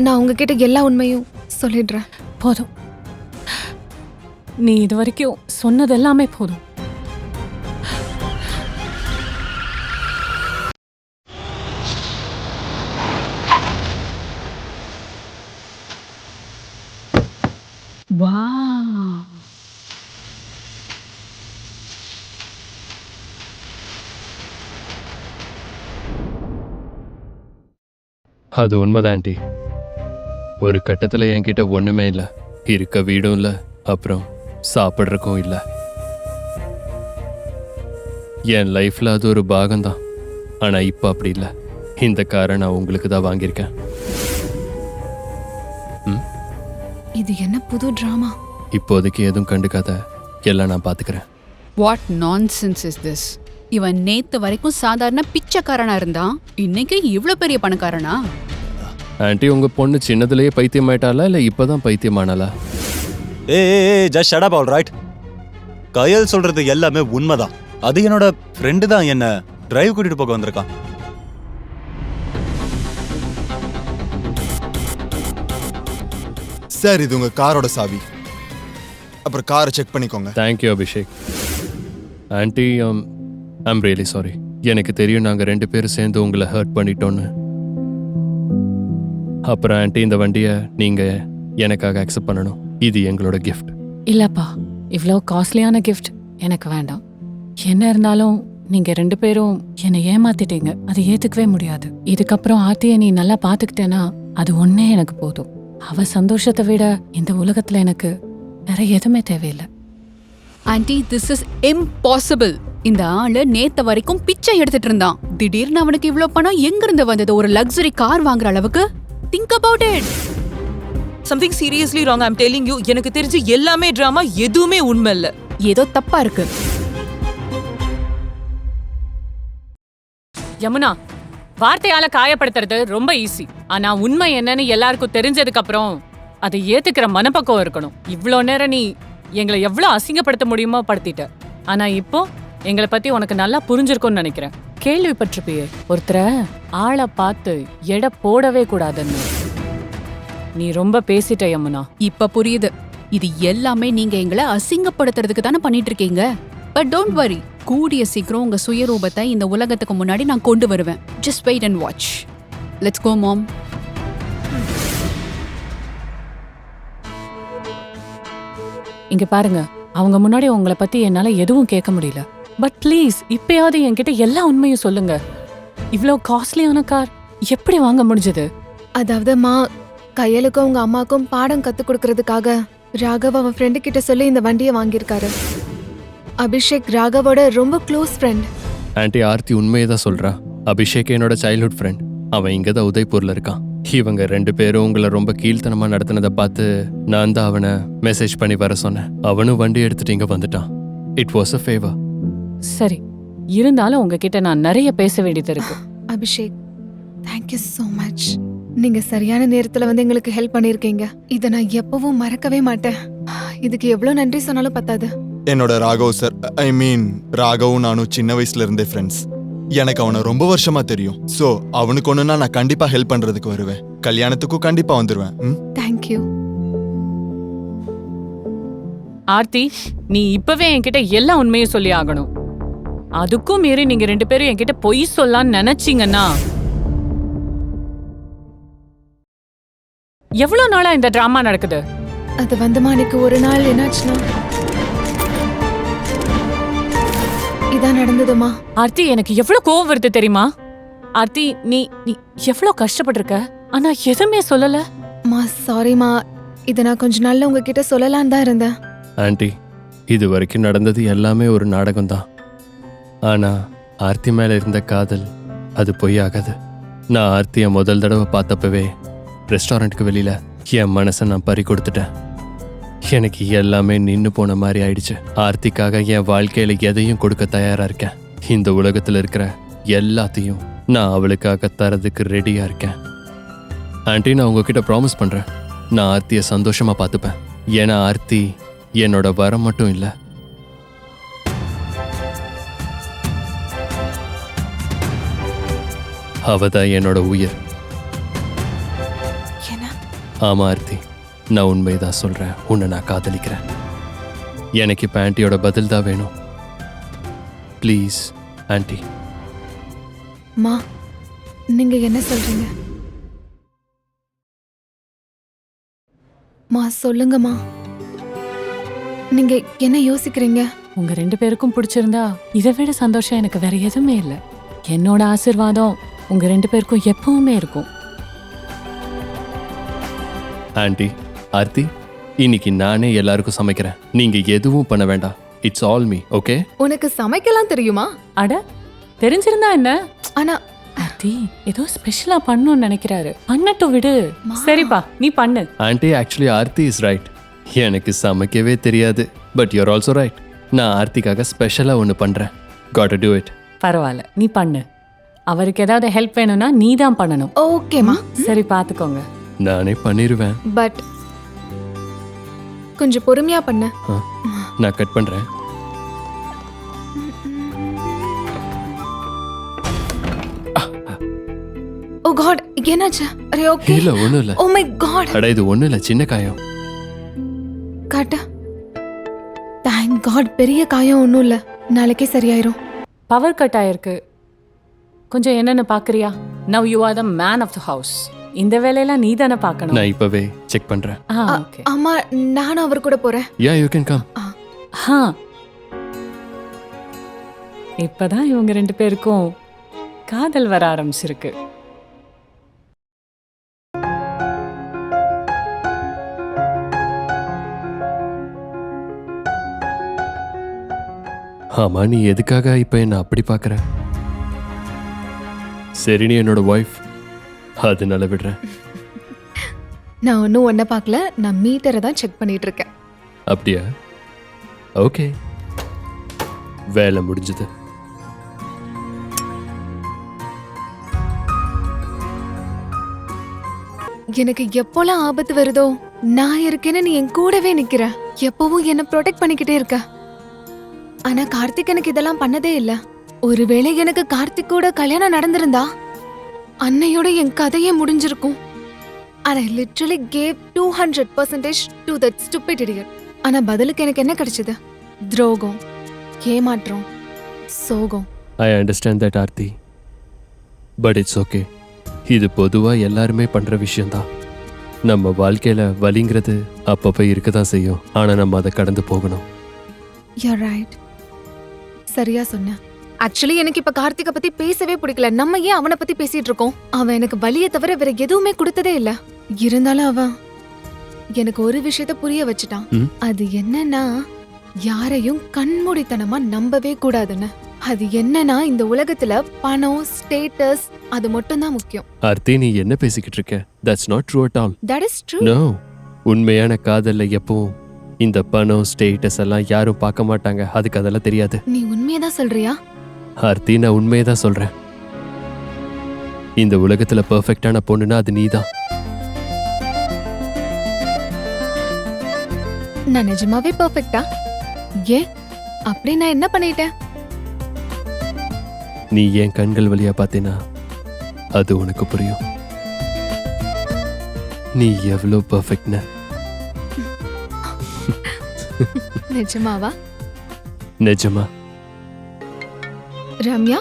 S3: நான் உங்ககிட்ட எல்லா உண்மையும் சொல்லிடுறேன்.
S4: போதும், நீ இது வரைக்கும் சொன்னது எல்லாமே போதும்.
S2: அது உண்மைதான் ஆண்டி. ஒரு கட்டத்துல என்கிட்ட ஒண்ணுமே இல்லை. இருக்க வீடும் இல்லை, அப்புறம் சாப்பிட்றக்கும் இல்லை. என் லைஃப்ல அது ஒரு பாகம்தான். ஆனா இப்போ அப்படி இல்லை. இந்த காரை நான் உங்களுக்கு தான் வாங்கியிருக்கேன்.
S3: இது என்ன புது டிராமா?
S2: இப்போதைக்கு எதுவும் கண்டுக்காத, எல்லாம் நான் பாத்துக்கிறேன்.
S5: What nonsense is this? இவன் நேத்து வரைக்கும் சாதாரண பிச்சைக்காரனா இருந்தான், இன்னைக்கு இவ்ளோ பெரிய பணக்காரனா?
S2: ஆண்டி, உங்க பொண்ணு சின்னதுலயே பைத்தியமாயிட்டாளா இல்ல இப்பதான் பைத்தியமானாளா?
S1: ஏய், just shut up, all right. Kayal சொல்றது எல்லாமே உண்மைதான். அது என்னோட ஃப்ரெண்டு தான் என்ன டிரைவ் கூட்டிட்டு போக வந்திருக்கான்.
S6: சார், இது உங்க காரோட சாவி. அப்புறம் காரை செக் பண்ணிக்கோங்க.
S2: Thank you Abhishek. Aunty, I'm really sorry. எனக்கு தெரியும் நாங்க 2 பேரும் சேர்ந்து உங்களை ஹர்ட் பண்ணிட்டோன்னு. அப்புறம் ஆண்டி, இந்த வண்டியை நீங்க எனக்காக அக்செப்ட் பண்ணணும். இது எங்களோட கிஃப்ட்.
S4: இல்லப்பா, இவ்வளோ காஸ்ட்லியான கிஃப்ட் எனக்கு வேண்டாம். என்ன இருந்தாலும் நீங்க 2 பேரும் என்னை ஏமாத்திட்டீங்க, அதை ஏத்துக்கவே முடியாது. இதுக்கப்புறம் ஆர்த்தியை நீ நல்லா பாத்துக்கிட்டேன்னா அது ஒன்னே எனக்கு போதும். அவ சந்தோஷத்தை விட இந்த உலகத்துல எனக்கு வேற எதுவுமே தேவையில்லை.
S5: Anti, this is impossible. இந்த ஆளு நேத்து வரைக்கும் பிச்சை எடுத்துட்டு இருந்தான். திடீர்னு அவனுக்கு இவ்ளோ பணம் எங்க இருந்து வந்தது? ஒரு லக்ஸரி கார் வாங்குற அளவுக்கு? Think about it.
S11: Something seriously wrong. I'm telling you. எனக்கு தெரிஞ்சு எல்லாமே டிராமா, எதுவுமே உண்மை இல்ல.
S5: ஏதோ தப்பா இருக்கு.
S4: யமுனா, வார்த்தையால காயப்படுத்துறது ரொம்ப ஈஸி. ஆனா உண்மை என்னன்னு எல்லாருக்கும் தெரிஞ்சதுக்கு அப்புறம் அதை ஏத்துக்கிற மனப்பக்குவம் இருக்கணும். இவ்ளோ நேரம் நீ எங்களை எவ்வளவு அசிங்கப்படுத்த முடியுமோ படுத்திட்ட. ஆனா இப்போ எங்களை பத்தி உனக்கு நல்லா புரிஞ்சிருக்கும்னு நினைக்கிறேன். கேள்விப்பட்டிருப்பியே, ஒருத்தரை ஆளை பார்த்து எடை போடவே கூடாதுன்னு. நீ ரொம்ப பேசிட்ட யமுனா.
S5: இப்ப புரியுது. இது எல்லாமே நீங்க எங்களை அசிங்கப்படுத்துறதுக்கு தானே பண்ணிட்டு இருக்கீங்க. பட் டோன்ட் வரி, கூடிய சீக்கிரம் உங்க சுயரூபத்தை இந்த உலகத்துக்கு முன்னாடி நான் கொண்டு வருவேன். Just wait and watch. Let's go mom.
S4: இங்க பாருங்க, அவங்க முன்னாடி உங்களை பத்தி என்னால எதுவும் கேட்க முடியல. பட் ப்ளீஸ் இப்பயாவது என்கிட்ட எல்லா உண்மையும் சொல்லுங்க. இவ்ளோ காஸ்ட்லியான கார் எப்படி வாங்க முடிஞ்சது?
S3: அதாவது மா, கையலுக்கும் உங்க அம்மாக்கும் பாடம் கத்து கொடுக்கறதுக்காக ராகவ் அவன் ஃப்ரெண்டு கிட்ட சொல்லி இந்த வண்டியை வாங்கியிருக்காரு. அபிஷேக் ராகவோட ரொம்ப க்ளோஸ் ஃப்ரெண்ட்.
S2: ஆன்ட்டி, ஆர்த்தி உண்மையை தான் சொல்றா. அபிஷேக் என்னோட சைல்ட்ஹுட் ஃப்ரெண்ட். அவன் இங்கே தான் உதய்பூர்ல இருக்கான். இவங்க 2 பேரும் உங்களை ரொம்ப கீழ்த்தனமா நடத்தினதை பார்த்து நான் தான் அவனை மெசேஜ் பண்ணி வர சொன்னேன். அவனும் வண்டி எடுத்துட்டு இங்க வந்துட்டான். It was a favour.
S4: சரி, இருந்தாலும் உங்ககிட்ட நான் நிறைய பேச வேண்டியது இருக்கு.
S3: Abhishek, thank you so much. நீங்க சரியான நேரத்துல வந்து எங்களுக்கு ஹெல்ப் பண்ணிருக்கீங்க. இதை நான் எப்பவும் மறக்கவே மாட்டேன். இதுக்கு எவ்வளவு நன்றி சொன்னாலும் பத்தாது.
S6: என்னோட ராகவ் சார், ஐ மீன் ராகவும் நானும் சின்ன வயசுல இருந்தே ஃப்ரெண்ட்ஸ். எனக்கு அவனை ரொம்ப வருஷமா தெரியும். சோ அவனுக்கு ஒண்ணுனா நான் கண்டிப்பா ஹெல்ப் பண்றதுக்கு வருவேன். கல்யாணத்துக்கும் கண்டிப்பா வந்துருவேன்.
S3: தேங்க்யூ.
S4: ஆர்த்தி, நீ இப்பவே என்கிட்ட எல்லா உண்மையும் சொல்லி ஆகணும். அதுக்கும் மீறி நீங்க 2 பேரும் என்கிட்ட பொய் சொல்லலாம்னு நினைச்சீங்கன்னா, எவ்வளவு நாளா இந்த டிராமா நடக்குது?
S3: அது வந்து அன்னைக்கு ஒரு நாள் என்னாச்சுன்னா இதான் நடந்ததுமா.
S4: ஆர்த்தி, எனக்கு எவ்வளவு கோவம் வருது தெரியுமா? ஆர்த்தி, நீ நீ எவ்வளவு கஷ்டப்பட்டிருக்க, ஆனா எதுவுமே சொல்லல.
S3: மா சாரிமா, இதை நான் கொஞ்ச நாள்ல உங்ககிட்ட சொல்லலான்னு தான் இருந்தேன்.
S2: ஆன்ட்டி, இது வரைக்கும் நடந்தது எல்லாமே ஒரு நாடகம் தான். ஆனா ஆர்த்தி மேல இருந்த காதல் அது பொய்யாகாது. நான் ஆர்த்தியை முதல் தடவை பார்த்தப்பவே ரெஸ்டாரண்ட்டுக்கு வெளியில என் மனசை நான் பறி கொடுத்துட்டேன். எனக்கு எல்லாமே நின்று போன மாதிரி ஆயிடுச்சு. ஆர்த்திக்காக என் வாழ்க்கையில எதையும் கொடுக்க தயாரா இருக்கேன். இந்த உலகத்துல இருக்கிற எல்லாத்தையும் நான் அவளுக்காக தரதுக்கு ரெடியா இருக்கேன். ஆன்ட்டி, நான் உங்ககிட்ட ப்ராமிஸ் பண்றேன், நான் ஆர்த்தியை சந்தோஷமா பார்த்துப்பேன். ஏன்னா ஆர்த்தி என்னோட வரம் மட்டும் இல்லை, அவதான் என்னோட உயிர். ஆமா ஆர்த்தி, நான் உண்மைதான் சொல்றேன். உன்னை நான் காதலிக்கிறேன். எனக்கு இப்ப ஆன்ட்டியோட பதில் தான் வேணும். Please anti.
S3: மா, நீங்க என்ன சொல்றீங்க? மா சொல்லுங்கம்மா, நீங்க என்ன யோசிக்கிறீங்க?
S4: உங்க 2 பேருக்கும் பிடிச்சிருந்தா இதை விட சந்தோஷம் எனக்கு வேற எதுவுமே இல்லை. என்னோட ஆசீர்வாதம் உங்க 2 பேருக்கும் எப்பவுமே இருக்கும்.
S2: ஆன்ட்டி, ஆர்த்தி, இன்னைக்கு நானே எல்லாருக்கும் சமைக்கிறேன். நீங்க எதுவும் பண்ண வேண்டாம். It's all me, okay?
S3: உனக்கு சமைக்கலாம் தெரியுமா?
S4: அட, தெரிஞ்சிருந்தா என்ன?
S3: ஆனா
S4: ஆர்த்தி ஏதோ ஸ்பெஷலா பண்ணணும்னு நினைக்கிறாரு. பண்ணட்டும், விடு. சரிப்பா, நீ பண்ணு.
S2: Aunty, actually Aarthi is right. எனக்கு சமைக்கவே தெரியாது. But you're also right. நான் ஆர்த்திக்காக ஸ்பெஷலா ஒன்று பண்றேன். Got to do it.
S4: பரவாயில்ல, நீ பண்ணு. அவருக்கு ஏதாவது ஹெல்ப் வேணும்னா நீ தான் பண்ணணும்.
S3: ஓகேமா.
S4: சரி, பாத்துக்கோங்க.
S2: நானே பண்ணிடுவேன்.
S3: பட் கொஞ்சம் பொறுமையா பண்ணு.
S2: நான் கட் பண்றேன்.
S3: ஓ காட், என்னாச்சு? அரே ஓகே.
S2: இல்ல, ஒண்ணும் இல்ல.
S3: Oh my god.
S2: அட, இது ஒண்ணும் இல்ல, சின்ன காயம்.
S3: காட்ட. தேங்க் காட், பெரிய காயம் ஒண்ணும் இல்ல. நாளைக்கே சரியாயிரும்.
S4: பவர் கட் ஆயிருக்கு. கொஞ்சம் என்னன்னு பாக்குறியா? Now you are the man of the house. இந்த வேலையெல்லாம் நீ தானே பார்க்கணும்.
S2: நான் இப்பவே செக் பண்றேன்.
S4: ஓகே.
S3: அம்மா, நானும் அவர் கூட போறேன்.
S2: யா, யூ கேன் கம்.
S4: இப்பதான் இவங்க 2 பேருக்கும் காதல் வர ஆரம்பிச்சிருக்கு.
S2: ஆமா, நீ எதுக்காக இப்ப என்ன அப்படி பார்க்கற? சரி, நீ என்னோட ஒய்ஃப், அதனால விடுறேன்.
S3: நான் ஒன்னும் ஒன்ன பார்க்கல, நான் மீட்டரை தான் செக் பண்ணிட்டு இருக்கேன்.
S2: அப்படியா? ஓகே, வேலை முடிஞ்சது.
S3: எனக்கு எப்போலாம் ஆபத்து வருதோ நான் இருக்கேன்னு நீ என் கூடவே நிக்கிற. எப்பவும் என்ன ப்ரொடெக்ட் பண்ணிக்கிட்டே இருக்க. ஆனா கார்த்திக் எனக்கு இதெல்லாம் பண்ணதே இல்ல. ஒருவேளை எனக்கு கார்த்திக் கூட கல்யாணம் நடந்திருந்தா அன்னையோட என் கதையே முடிஞ்சிருக்கும். And I literally gave 200% to that stupid idiot. ஆனா பதிலுக்கு எனக்கு என்ன கிடைச்சது? துரோகம், ஏமாற்றம், சோகம்.
S2: I understand that Aarthi, but it's okay. இது பொதுவா எல்லாருமே பண்ற விஷயம்தான். நம்ம வாழ்க்கையில வலிங்கிறது அப்பப்போ இருக்கதான் செய்யும். ஆனா நம்ம அதை கடந்து போகணும்.
S3: You're right. சரியா சொன்ன. ஆக்சுவலி எனக்கு இப்ப கார்த்திகை பத்தி பேசவே பிடிக்கல. நம்ம ஏன் அவனை பத்தி பேசிட்டு இருக்கோம்? அவன் எனக்கு வலியை தவிர வேற எதுவுமே கொடுத்ததே இல்ல. இருந்தாலும் அவன் எனக்கு ஒரு விஷயத்த புரிய வச்சுட்டான். அது என்னன்னா, யாரையும் கண்மூடித்தனமா நம்பவே கூடாதுன்னு. அது என்னன்னா, இந்த உலகத்துல பணம், ஸ்டேட்டஸ் அது மட்டும் தான் முக்கியம்.
S2: ஆர்த்தி, நீ என்ன பேசிக்கிட்டு இருக்க? That's not true at all.
S3: That is true.
S2: No, உண்மையான காதல்ல எப்பவும் இந்த பணம், ஸ்டேட்டஸ் எல்லாம் யாரும் பார்க்க மாட்டாங்க. அதுக்கு அதெல்லாம் தெரியாது.
S3: நீ உண்மையதான் சொல்றியா?
S2: ஆர்த்தி, நான் உண்மையை தான் சொல்றேன். இந்த உலகத்துல பெர்ஃபெக்டான பொண்ணுனா அது நீதான்.
S3: நான் நிஜமாவே பெர்ஃபெக்ட்டா? ஏன் அப்படி நான் என்ன பண்ணிட்டேன்?
S2: நீ என் கண்கள் வழியா பார்த்தேனா அது உனக்கு புரியும். நீ எவ்வளோ பெர்ஃபெக்ட்னு.
S3: நிஜமாவா?
S2: நிஜமா.
S3: ரம்யா,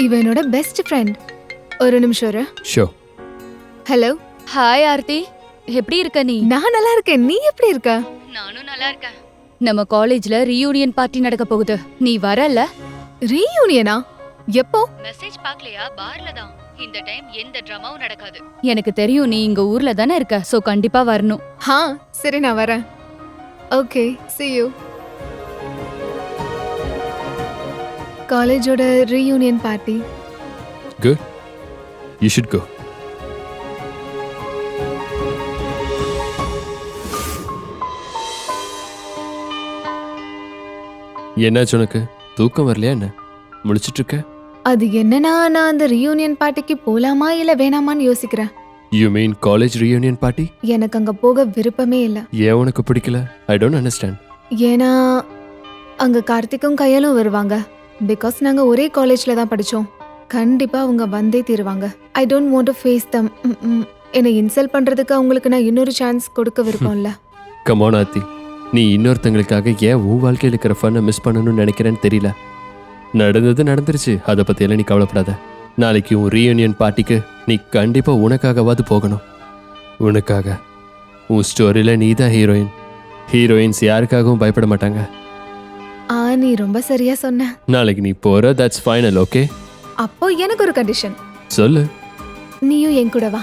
S3: இவ என்னோட பெஸ்ட் ஃப்ரெண்ட். ஒரு நிமிஷம் இரு.
S2: ஷோ.
S3: ஹலோ.
S10: ஹாய் ஆர்த்தி, எப்படி இருக்க நீ?
S3: நான் நல்லா இருக்கேன். நீ எப்படி இருக்க?
S10: நானும் நல்லா இருக்கேன். நம்ம காலேஜ்ல ரீயூனியன் பார்ட்டி நடக்க போகுது. நீ வரல?
S3: ரீயூனியனா? எப்போ?
S10: மெசேஜ் பார்க்கலையா? பார்ல தான். இந்த டைம் எந்த ட்ராமாவும் நடக்காது. எனக்கு தெரியும் நீ இங்க ஊர்ல தானே இருக்க, சோ கண்டிப்பா வரணும்.
S3: ஹா, சரி நான் வரேன். Okay, see you. காலேஜோட reunion party.
S2: Good. You should go. என்னாச்சு உனக்கு? தூக்கம் வரலையா என்ன? முழிச்சிட்டு இருக்க?
S3: அது என்னன்னா, நான் அந்த ரீயூனியன் பார்ட்டிக்கு போலாமா இல்ல வேணாமான்னு யோசிக்கிறேன்.
S2: You mean college reunion party?
S3: எனக்கு அங்க போக விருப்பமே இல்ல.
S2: ஏன் உனக்கு பிடிக்கல? I don't understand.
S3: ஏன்னா அங்க கார்த்திக்கும் கையலும் வருவாங்க. பிகாஸ் நாங்க ஒரே காலேஜ்ல தான் படிச்சோம். கண்டிப்பா அவங்க வந்தே தீருவாங்க. I don't want to face them. என்னை இன்சல்ட் பண்றதுக்கு அவங்களுக்கு நான் இன்னொரு சான்ஸ் கொடுக்க விருப்பம்ல.
S2: Come on ஆர்த்தி, நீ இன்னொருத்தங்களுக்காக ஏன் உன் வாழ்க்கையில் இருக்கிற ஃபன்னை மிஸ் பண்ணணும்னு நினைக்கிறேன்னு தெரியல. நடந்தது நடந்துருச்சு, அதை பற்றியெல்லாம் நீ கவலைப்படாத. நாளைக்கு உன் ரீயூனியன் பார்ட்டிக்கு நீ கண்டிப்பாக உனக்காகவாது போகணும். உனக்காக. உன் ஸ்டோரியில் நீ தான் ஹீரோயின். ஹீரோயின்ஸ் யாருக்காகவும் பயப்பட மாட்டாங்க.
S3: நீ ரொம்ப சரியா சொன்ன.
S2: நாளைக்கு நீ போற, தட்ஸ் ஃபைனல். ஓகே?
S3: அப்போ எனக்கு ஒரு கண்டிஷன்.
S2: சொல்லு.
S3: நீயும் என் கூட வா.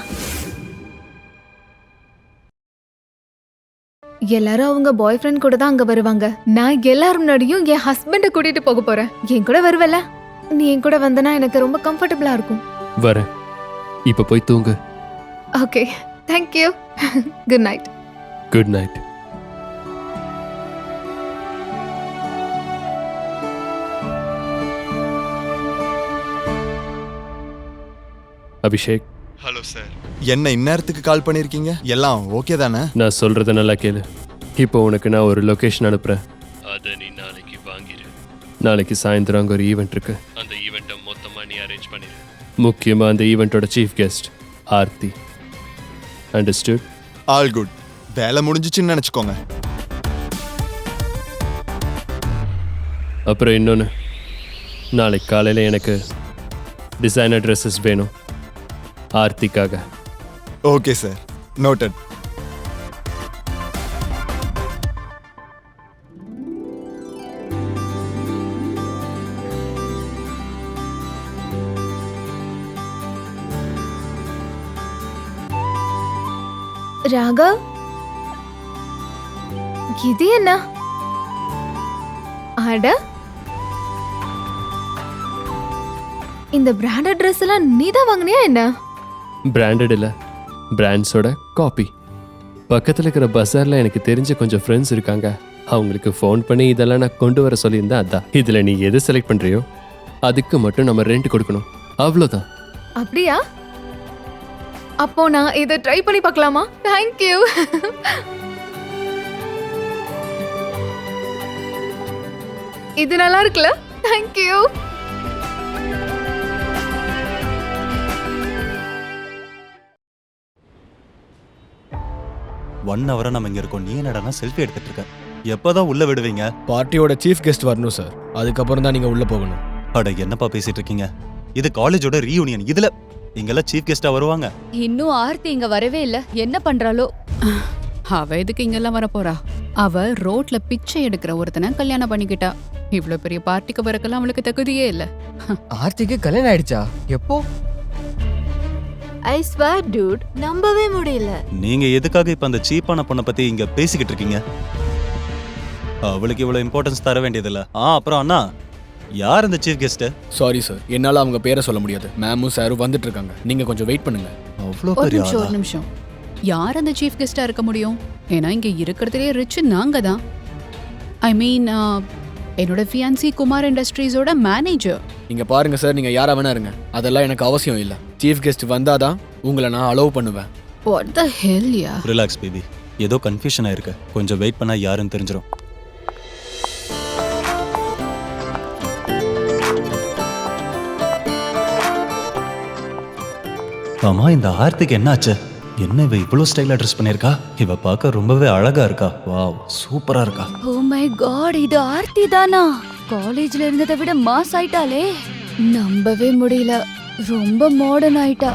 S3: எல்லாரும் அவங்க பாய் ஃப்ரெண்ட் கூட தான் அங்க வருவாங்க. நான் எல்லாரும் முன்னாடியும் என் ஹஸ்பண்ட கூட்டிட்டு போக போறேன். என் கூட வருவல? நீ என் கூட வந்தனா எனக்கு ரொம்ப கம்ஃபர்டபுளா இருக்கும்.
S2: வரேன். இப்ப போய் தூங்கு.
S3: Okay, thank you. Good night.
S2: Good night. Abhishek.
S6: Hello sir. என்ன இந்நேரத்துக்கு கால் பண்ணிருக்கீங்க? எல்லாம் ஓகே தானே?
S2: நான் சொல்றத நல்லா கேளு. இப்போ உனக்கு நான் ஒரு லொகேஷன் அனுப்புறேன். அதை நீ நாளைக்கு வாங்கிடு. நாளைக்கு சாயந்தரம் அங்கே ஒரு ஈவெண்ட் இருக்கு. அந்த ஈவெண்ட்டை மொத்தமாக நீ அரேஞ்ச் பண்ணிடு. முக்கியமாக அந்த ஈவெண்ட்டோட chief guest Aarthi. Understood?
S6: All good. வேலை முடிஞ்சிச்சுன்னு நினச்சிக்கோங்க.
S2: அப்புறம் இன்னொன்று, நாளைக்கு காலையில் எனக்கு டிசைனர் ட்ரெஸ்ஸஸ் வேணும் ஆர்த்திக்காக.
S6: Okay sir, noted.
S3: ராகவ், இது என்ன? அட, இந்த பிராண்டட் Dress எல்லாம் நீ தான் வாங்குனியா என்ன?
S2: பிராண்டட் இல்லை, பிராண்ட்ஸோட காப்பி. பக்கத்தில் இருக்கிற பஸாரில் எனக்கு தெரிஞ்ச கொஞ்சம் ஃப்ரெண்ட்ஸ் இருக்காங்க. அவங்களுக்கு ஃபோன் பண்ணி இதெல்லாம் நான் கொண்டு வர சொல்லியிருந்தேன். அதான் இதில் நீ எது செலக்ட் பண்ணுறியோ அதுக்கு மட்டும் நம்ம ரெண்ட் கொடுக்கணும், அவ்வளோதான்.
S3: அப்படியா? அப்போ நான் இதை ட்ரை பண்ணி பார்க்கலாமா? Thank you. இது நல்லா இருக்குல்ல? Thank you.
S1: ஒன் ஹவரா நம்ம இங்க இருக்கோம். நீ என்னடா செல்ஃபி எடுத்துட்டு இருக்க? எப்பதான் உள்ள விடுவீங்க?
S8: பார்ட்டியோட சீஃப் கெஸ்ட் வரணும் சார், அதுக்கப்புறம் தான் நீங்கள் உள்ளே போகணும்.
S1: அட என்னப்பா பேசிட்டு இருக்கீங்க? இது காலேஜோட ரீயூனியன். இதுல இங்கெல்லாம் சீஃப் கெஸ்டா வருவாங்க.
S10: இன்னும் ஆர்த்தி இங்க வரவே இல்ல. என்ன பண்றாளோ?
S5: அவ எதுக்கு இங்கெல்லாம் வர போறா? அவ ரோட்ல பிச்சை எடுக்கிற ஒருத்தனை கல்யாணம் பண்ணிக்கிட்டா. இவ்ளோ பெரிய பார்ட்டிக்கு வரக்கெல்லாம் அவளுக்கு தகுதியே இல்ல.
S12: ஆர்த்திக்கு கல்யாணம் ஆயிடுச்சா? எப்போ?
S3: I swear dude, நம்பவே முடியல.
S1: நீங்க எதுக்காக இப்ப அந்த சீப்பான பொண்ணை பத்தி இங்க பேசிக்கிட்டு இருக்கீங்க? அவளுக்கு இவ்வளவு இம்பார்ட்டன்ஸ் தர வேண்டியதில்ல. அப்புறம் அண்ணா, யார் இந்த சீஃப் கெஸ்ட்?
S8: சாரி சார், என்னால் அவங்க பேரை சொல்ல முடியாது. மேமும் சாரும் வந்துட்டு இருக்காங்க, நீங்கள் கொஞ்சம் வெயிட் பண்ணுங்க.
S1: அவ்வளோ
S5: ஒரு
S1: பெரிய
S5: நிமிஷம்,
S1: ஆளா?
S5: ஒரு நிமிஷம். யார் அந்த சீஃப் கெஸ்டா இருக்க முடியும்? ஏன்னா இங்க இருக்கிறதுலே ரிச் நாங்க தான். ஐ மீன் என்னோட ஃபியான்சி குமார் இண்டஸ்ட்ரீஸோட மேனேஜர்.
S8: இங்கே பாருங்க சார், நீங்கள் யாரா வேணா இருங்க, அதெல்லாம் எனக்கு அவசியம் இல்லை. சீஃப் கெஸ்ட் வந்தாதான் உங்களை நான் அலோவ் பண்ணுவேன்.
S5: What the hell yeah?
S1: Relax baby, ஏதோ கன்ஃபியூஷன் ஆயிருக்கு. கொஞ்சம் வெயிட் பண்ணா யாருன்னு தெரிஞ்சிடும். ஆமா, இந்த ஆர்த்திக்கு என்னாச்சு? என்ன இவ இவ்வளவு ஸ்டைலா ட்ரெஸ் பண்ணிருக்கா? இவ பார்க்க ரொம்பவே அழகா இருக்கா. வாவ், சூப்பரா இருக்கா.
S10: ஓ மை காட், இது ஆர்த்தி தானா? காலேஜ்ல இருந்ததை விட மாஸ் ஆயிட்டாளே. நம்பவே முடியல, ரொம்ப மாடர்ன் ஆயிட்டா.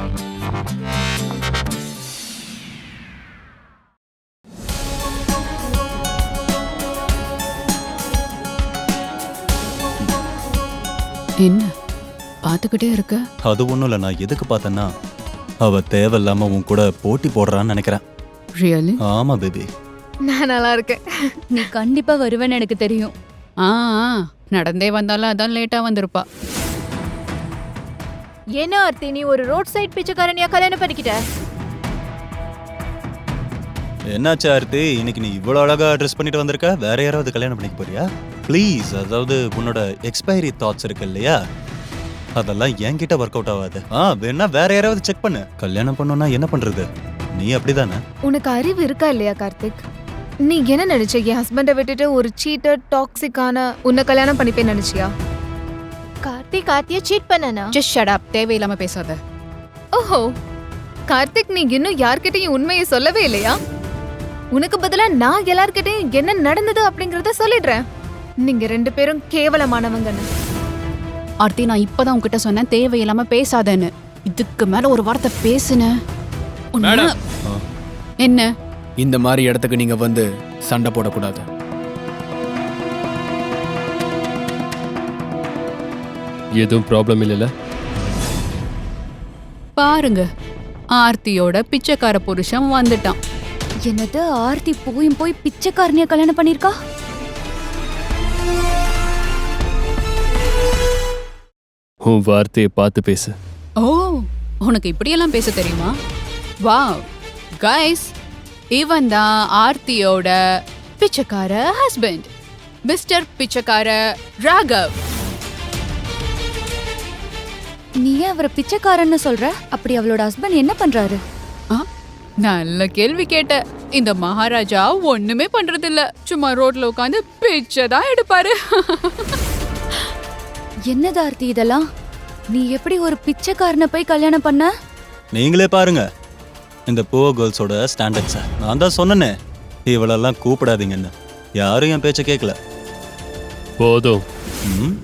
S5: என்ன பாத்துக்கிட்டே இருக்க?
S1: அது ஒண்ணும் இல்ல. நான் எதுக்கு பார்த்தேன்னா, அவ தேவையில்லாம உன் கூட போட்டி போடுறான்னு நினைக்கிறேன்.
S5: ரியலி?
S1: ஆமா பேபி.
S3: நான் நல்லா இருக்கேன்.
S10: நீ கண்டிப்பா வருவேன்னு எனக்கு தெரியும்.
S5: ஆ நடந்தே வந்தாலும் அதான் லேட்டா வந்திருப்பா.
S3: என்ன ஆர்த்தி, நீ ஒரு ரோட் சைட் பிச்சைக்காரனியா கல்யாணம் பண்ணிக்கிட்ட?
S1: என்னாச்சு ஆர்த்தி, இன்னைக்கு நீ இவ்வளவு அழகா ட்ரெஸ் பண்ணிட்டு வந்திருக்க? வேற யாராவது கல்யாணம் பண்ணிக்க போறியா? ப்ளீஸ், அதாவது உன்னோட எக்ஸ்பைரி தாட்ஸ் இருக்கு இல்லையா, அதெல்லாம் என்கிட்ட ஒர்க் அவுட் ஆகாது. வேணா வேற யாராவது செக் பண்ணு. கல்யாணம் பண்ணோம்னா என்ன பண்றது? நீ அப்படிதானே?
S3: உனக்கு அறிவு இருக்கா இல்லையா கார்த்திக்? நீ என்ன நினைச்ச? என் ஹஸ்பண்டை விட்டுட்டு ஒரு சீட்டர் டாக்ஸிக்கான உன்னை கல்யாணம் பண்ணிப்பேன்னு நினைச்சியா? கார்த்திக் ஆர்த்தியை சீட் பண்ணனா?
S5: ஜஸ்ட் ஷட் அப், தேவையில்லாம பேசாத.
S3: ஓஹோ கார்த்திக், நீ இன்னும் யார்கிட்டயும் உண்மையை சொல்லவே இல்லையா? உனக்கு பதிலா நான் எல்லார்கிட்டயும் என்ன நடந்தது அப்படிங்கறத சொல்லிடுறேன். நீங்க ரெண்டு பேரும் கேவலமானவங்கன்னு.
S5: ஆர்த்தி, நான் இப்பதான் உன்கிட்ட சொன்னேன் தேவையில்லாம பேசாதேன்னு. இதுக்கு மேல ஒரு வார்த்தை பேசுன என்ன?
S8: இந்த மாதிரி இடத்துக்கு நீங்கள் வந்து சண்டை போடக்கூடாது.
S2: எதுவும் ப்ராப்ளம் இல்லைல்ல?
S5: பாருங்க, ஆர்த்தியோட பிச்சைக்கார புருஷன் வந்துட்டான்.
S10: என்னது, ஆர்த்தி போய் பிச்சைக்காரனிய கல்யாணம் பண்ணிருக்கா?
S2: உன் வார்த்தையை பார்த்து பேசு.
S5: ஓ, உனக்கு இப்படியெல்லாம் பேச தெரியுமா? வாவ் கைஸ், இவன் தான் ஆர்த்தியோட பிச்சைக்கார ஹஸ்பண்ட், மிஸ்டர் பிச்சைக்கார ராகவ்.
S10: நீ ஏன் அவரை பிச்சைக்காரன்னு சொல்ற? அப்படி அவளோட ஹஸ்பண்ட் என்ன பண்றாரு?
S5: நல்ல கேள்வி கேட்ட. இந்த மகாராஜா ஒண்ணுமே பண்றது இல்ல, சும்மா ரோட்ல உட்காந்து பிச்சை தான் எடுப்பாரு.
S10: என்னது ஆர்த்தி இதெல்லாம்? நீ எப்படி ஒரு பிச்சைக்காரனை போய் கல்யாணம் பண்ண?
S1: நீங்களே பாருங்க இந்த புவர் கேர்ள்ஸோட ஸ்டாண்டர்ட்ஸை. நான் தான் சொன்னேனே இவளெல்லாம் கூப்பிடாதீங்கன்னு. யாரும் என் பேச்சை கேட்கல.
S2: போதும்.
S1: ம்?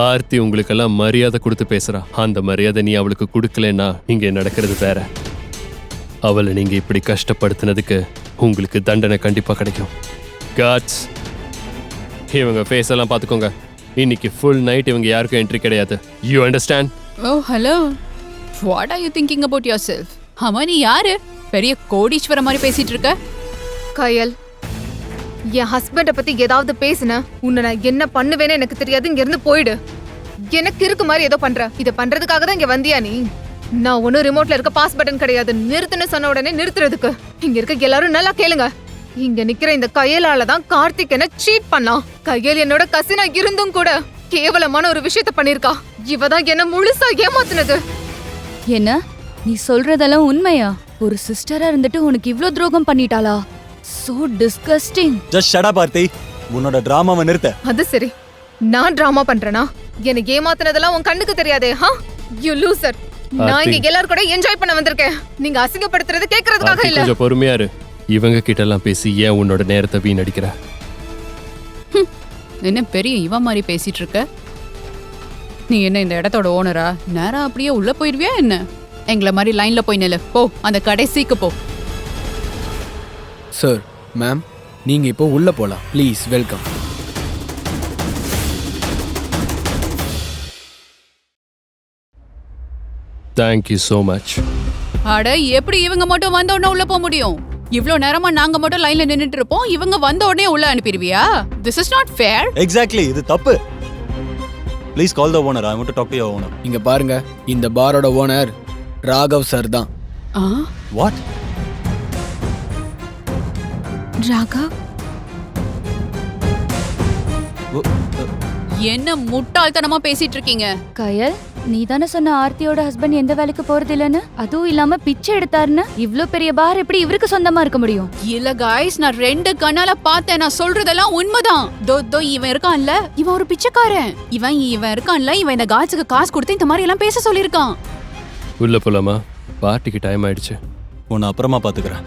S2: ஆர்த்தி உங்களுக்கெல்லாம் மரியாதை கொடுத்து பேசுறா. அந்த மரியாதை நீ அவளுக்கு கொடுக்கலன்னா இங்கே நடக்கிறது வேற. அவளை நீங்க இப்படி கஷ்டப்படுத்தினதுக்கு உங்களுக்கு தண்டனை கண்டிப்பா கிடைக்கும். காட்ஸ், இவங்க ஃபேஸ் எல்லாம் பார்த்துக்கோங்க. இன்னைக்கு ஃபுல் நைட் இவங்க யாருக்கும் என்ட்ரி கிடையாது. You understand?
S5: Oh hello, what are you thinking about yourself? ஆமா, நீ யாரு? பெரிய கோடீஸ்வர மாதிரி பேசிட்டு இருக்க.
S3: கயல், என் ஹஸ்பண்டை பத்தி ஏதாவது பேசுன உன்னை நான் என்ன பண்ணுவேன்னு எனக்கு தெரியாது. இங்க இருந்து போயிடு. எனக்கு இருக்கு மாதிரி ஏதோ பண்ற. இத பண்றதுக்காக தான் இங்க வந்தியா நீ? நான் ஒன்னும் ரிமோட்ல இருக்க பாஸ் பட்டன் கிடையாது. நிறுத்துன்னு சொன்ன உடனே நிறுத்துறதுக்கு. இங்க இருக்க எல்லாரும் நல்லா கேளுங்க. இங்க நிக்கிற இந்த கையலால தான் கார்த்திக் என்ன சீட் பண்ணான். கையல் என்னோட கசினா இருந்தும் கூட கேவலமான ஒரு விஷயத்த பண்ணிருக்கா. இவதான் என்ன முழுசா ஏமாத்துனது.
S10: என்ன நீ சொல்றதெல்லாம் உண்மையா? ஒரு சிஸ்டரா இருந்துட்டு உனக்கு இவ்ளோ துரோகம் பண்ணிட்டாளா? So disgusting.
S1: Just shut up Aarthi. உன்னோட டிராமாவை நிறுத்த.
S3: அது சரி, நான் டிராமா பண்றேனா? எனக்கு ஏமாத்துனதெல்லாம் உன் கண்ணுக்கு தெரியாதே? You loser. நான் இங்க எல்லாரும் கூட என்ஜாய் பண்ண வந்திருக்கேன். நீங்க அசிங்கப்படுத்துறது கேக்குறதுக்காக இல்ல.
S2: கொஞ்சம் பொறுமையா இரு. இவங்க கிட்ட எல்லாம் பேசி ஏன் உன்னோட நேரத்தை வீணடிக்கிற?
S5: என்ன பெரிய இவன் மாதிரி பேசிட்டு இருக்க? நீ என்ன இந்த இடத்தோட ஓனரா? நேரா அப்படியே உள்ள போயிடுவியா என்ன? எங்களை மாதிரி லைன்ல போய் நில்லு. போ, அந்த கடைசிக்கு போ.
S8: சார், மேம், நீங்க இப்போ உள்ள போலாம். Please welcome.
S2: Thank you so much.
S5: அட, எப்படி இவங்க மட்டும் வந்த உடனே உள்ள போக முடியும்? இவ்ளோ நேரமா நாங்க மட்டும் லைன்ல நின்னுட்டு இருப்போம். இவங்க வந்த உடனே உள்ள அனுப்பிடுவியா? This is not fair.
S1: Exactly, இது தப்பு. Please call the owner. I want to talk to your owner.
S8: இங்க பாருங்க, இந்த பாரோட ஓனர் ராகவ் சார் தான்.
S1: வாட்?
S3: ராகவ்?
S5: என்ன முட்டாள்தனமா பேசிட்டு இருக்கீங்க?
S10: கயல், நீ தானே சொன்ன ஆர்த்தியோட ஹஸ்பண்ட் எந்த வேலைக்கு போறது இல்லன்னு? அதுவும் இல்லாம பிச்சை எடுத்தாருன்னு. இவ்ளோ பெரிய பார் எப்படி இவருக்கு சொந்தமா இருக்க முடியும்?
S5: இல்ல காய்ஸ், நான் 2 கண்ணால பார்த்தேன். நான் சொல்றதெல்லாம் உண்மைதான். தோ இவன் இருக்கான்ல, இவன் ஒரு பிச்சைக்காரன். இவன் இருக்கான்ல, இவன் இந்த காய்ஸுக்கு காசு கொடுத்து இந்த மாதிரி எல்லாம் பேச சொல்லியிருக்கான்.
S2: உள்ள போலாமா? பார்ட்டிக்கு டைம் ஆயிடுச்சு.
S1: உன்னை அப்புறமா பாத்துக்கிறேன்.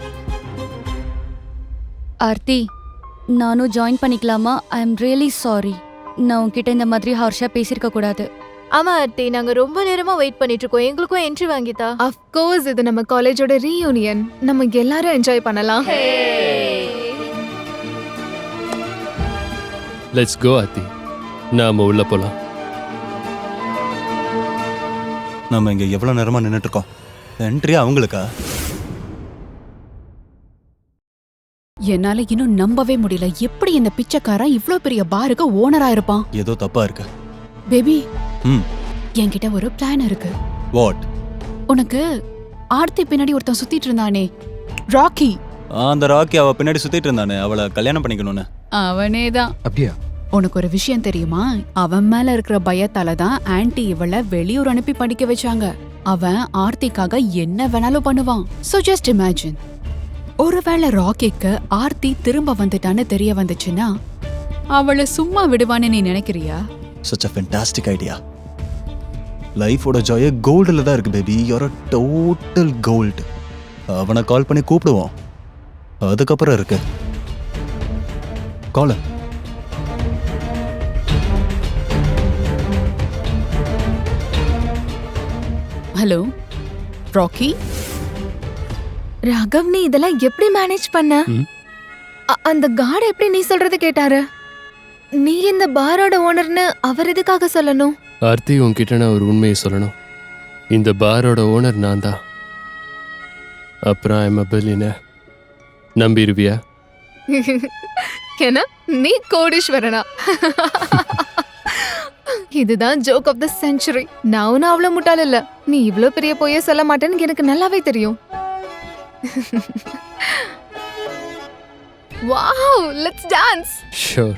S10: ஆர்த்தி, நானும் ஜாயின் பண்ணிக்கலாமா? I am really sorry. நான் உன்கிட்ட இந்த மாதிரி ஹார்ஷா பேசியிருக்க கூடாது.
S3: ஆமா ஆர்த்தி, நாங்க ரொம்ப நேரமா வெயிட் பண்ணிட்டு இருக்கோம். எங்களுக்கும் என்ட்ரி வாங்கிட்டா. ஆஃப் கோர்ஸ், இது நம்ம காலேஜோட ரீயூனியன். நம்ம எல்லாரும் என்ஜாய் பண்ணலாம்.
S2: Let's go Aarthi. நாம உள்ள போலாம்.
S1: நம்ம இங்க எவ்வளவு நேரமா நின்னுட்டு இருக்கோம். என்ட்ரியா அவங்களுக்கா?
S5: என்னால இன்னும் நம்பவே முடியல. எப்படி இந்த பிச்சைக்காரன் இவ்ளோ பெரிய பாருக்கு ஓனரா இருப்பான்?
S1: ஏதோ தப்பா இருக்கு.
S5: பேபி,
S1: ம்.
S5: என்கிட்ட ஒரு பிளான் இருக்கு.
S1: வாட்?
S5: உனக்கு ஆர்த்தி பின்னாடி ஒருத்தன் சுத்திட்டு இருந்தானே, ராக்கி.
S1: அந்த ராக்கி அவ பின்னாடி சுத்திட்டு இருந்தானே, அவளை கல்யாணம் பண்ணிக்கணும்னு.
S5: அவனேதான்.
S12: அப்படியா?
S5: உனக்கு ஒரு விஷயம் தெரியுமா? அவன் மேல இருக்கிற பயத்தால தான் ஆன்ட்டி இவளை வெளியூர் அனுப்பி படிக்க வச்சாங்க. அவன் ஆர்த்திக்காக என்ன வேணாலும் பண்ணுவான். சோ ஜஸ்ட் இமேஜின், ஒருவேளை ராக்கிக்கு ஆர்த்தி திரும்ப வந்துட்டான்னு தெரிய வந்துச்சுன்னா அவளை சும்மா விடுவான்னு நீ நினைக்கிறியா?
S1: such a fantastic idea. லைஃபோட ஜாய கோல்டில் தான் இருக்கு baby. You're a total gold. அவனை கால் பண்ணி கூப்பிடுவோம். அதுக்கப்புறம் இருக்கு கால்.
S5: ஹலோ ராக்கி.
S3: ராகவ், நீ இதெல்லாம் எப்படி மேனேஜ் பண்ண? அந்த கார்டு எப்படி நீ சொல்றது கேட்டாரு? நீ இந்த பாரோட ஓனர்னு அவர் எதுக்காக சொல்லணும்?
S2: ஆர்த்தி, உன்கிட்ட நான் ஒரு உண்மையை சொல்லணும். இந்த பாரோட ஓனர் நான் தான். அப்புறம் ஐம் அ பில்லியனர். நம்பிருவியா?
S3: என்ன, நீ கோடீஸ்வரனா? இதுதான் ஜோக் ஆஃப் த செஞ்சுரி. நான் ஒன்னும் அவ்வளவு முட்டாள் இல்ல. நீ இவ்ளோ பெரிய பொய்ய சொல்ல மாட்டேன்னு எனக்கு நல்லாவே தெரியும். Wow, let's dance.
S2: Sure.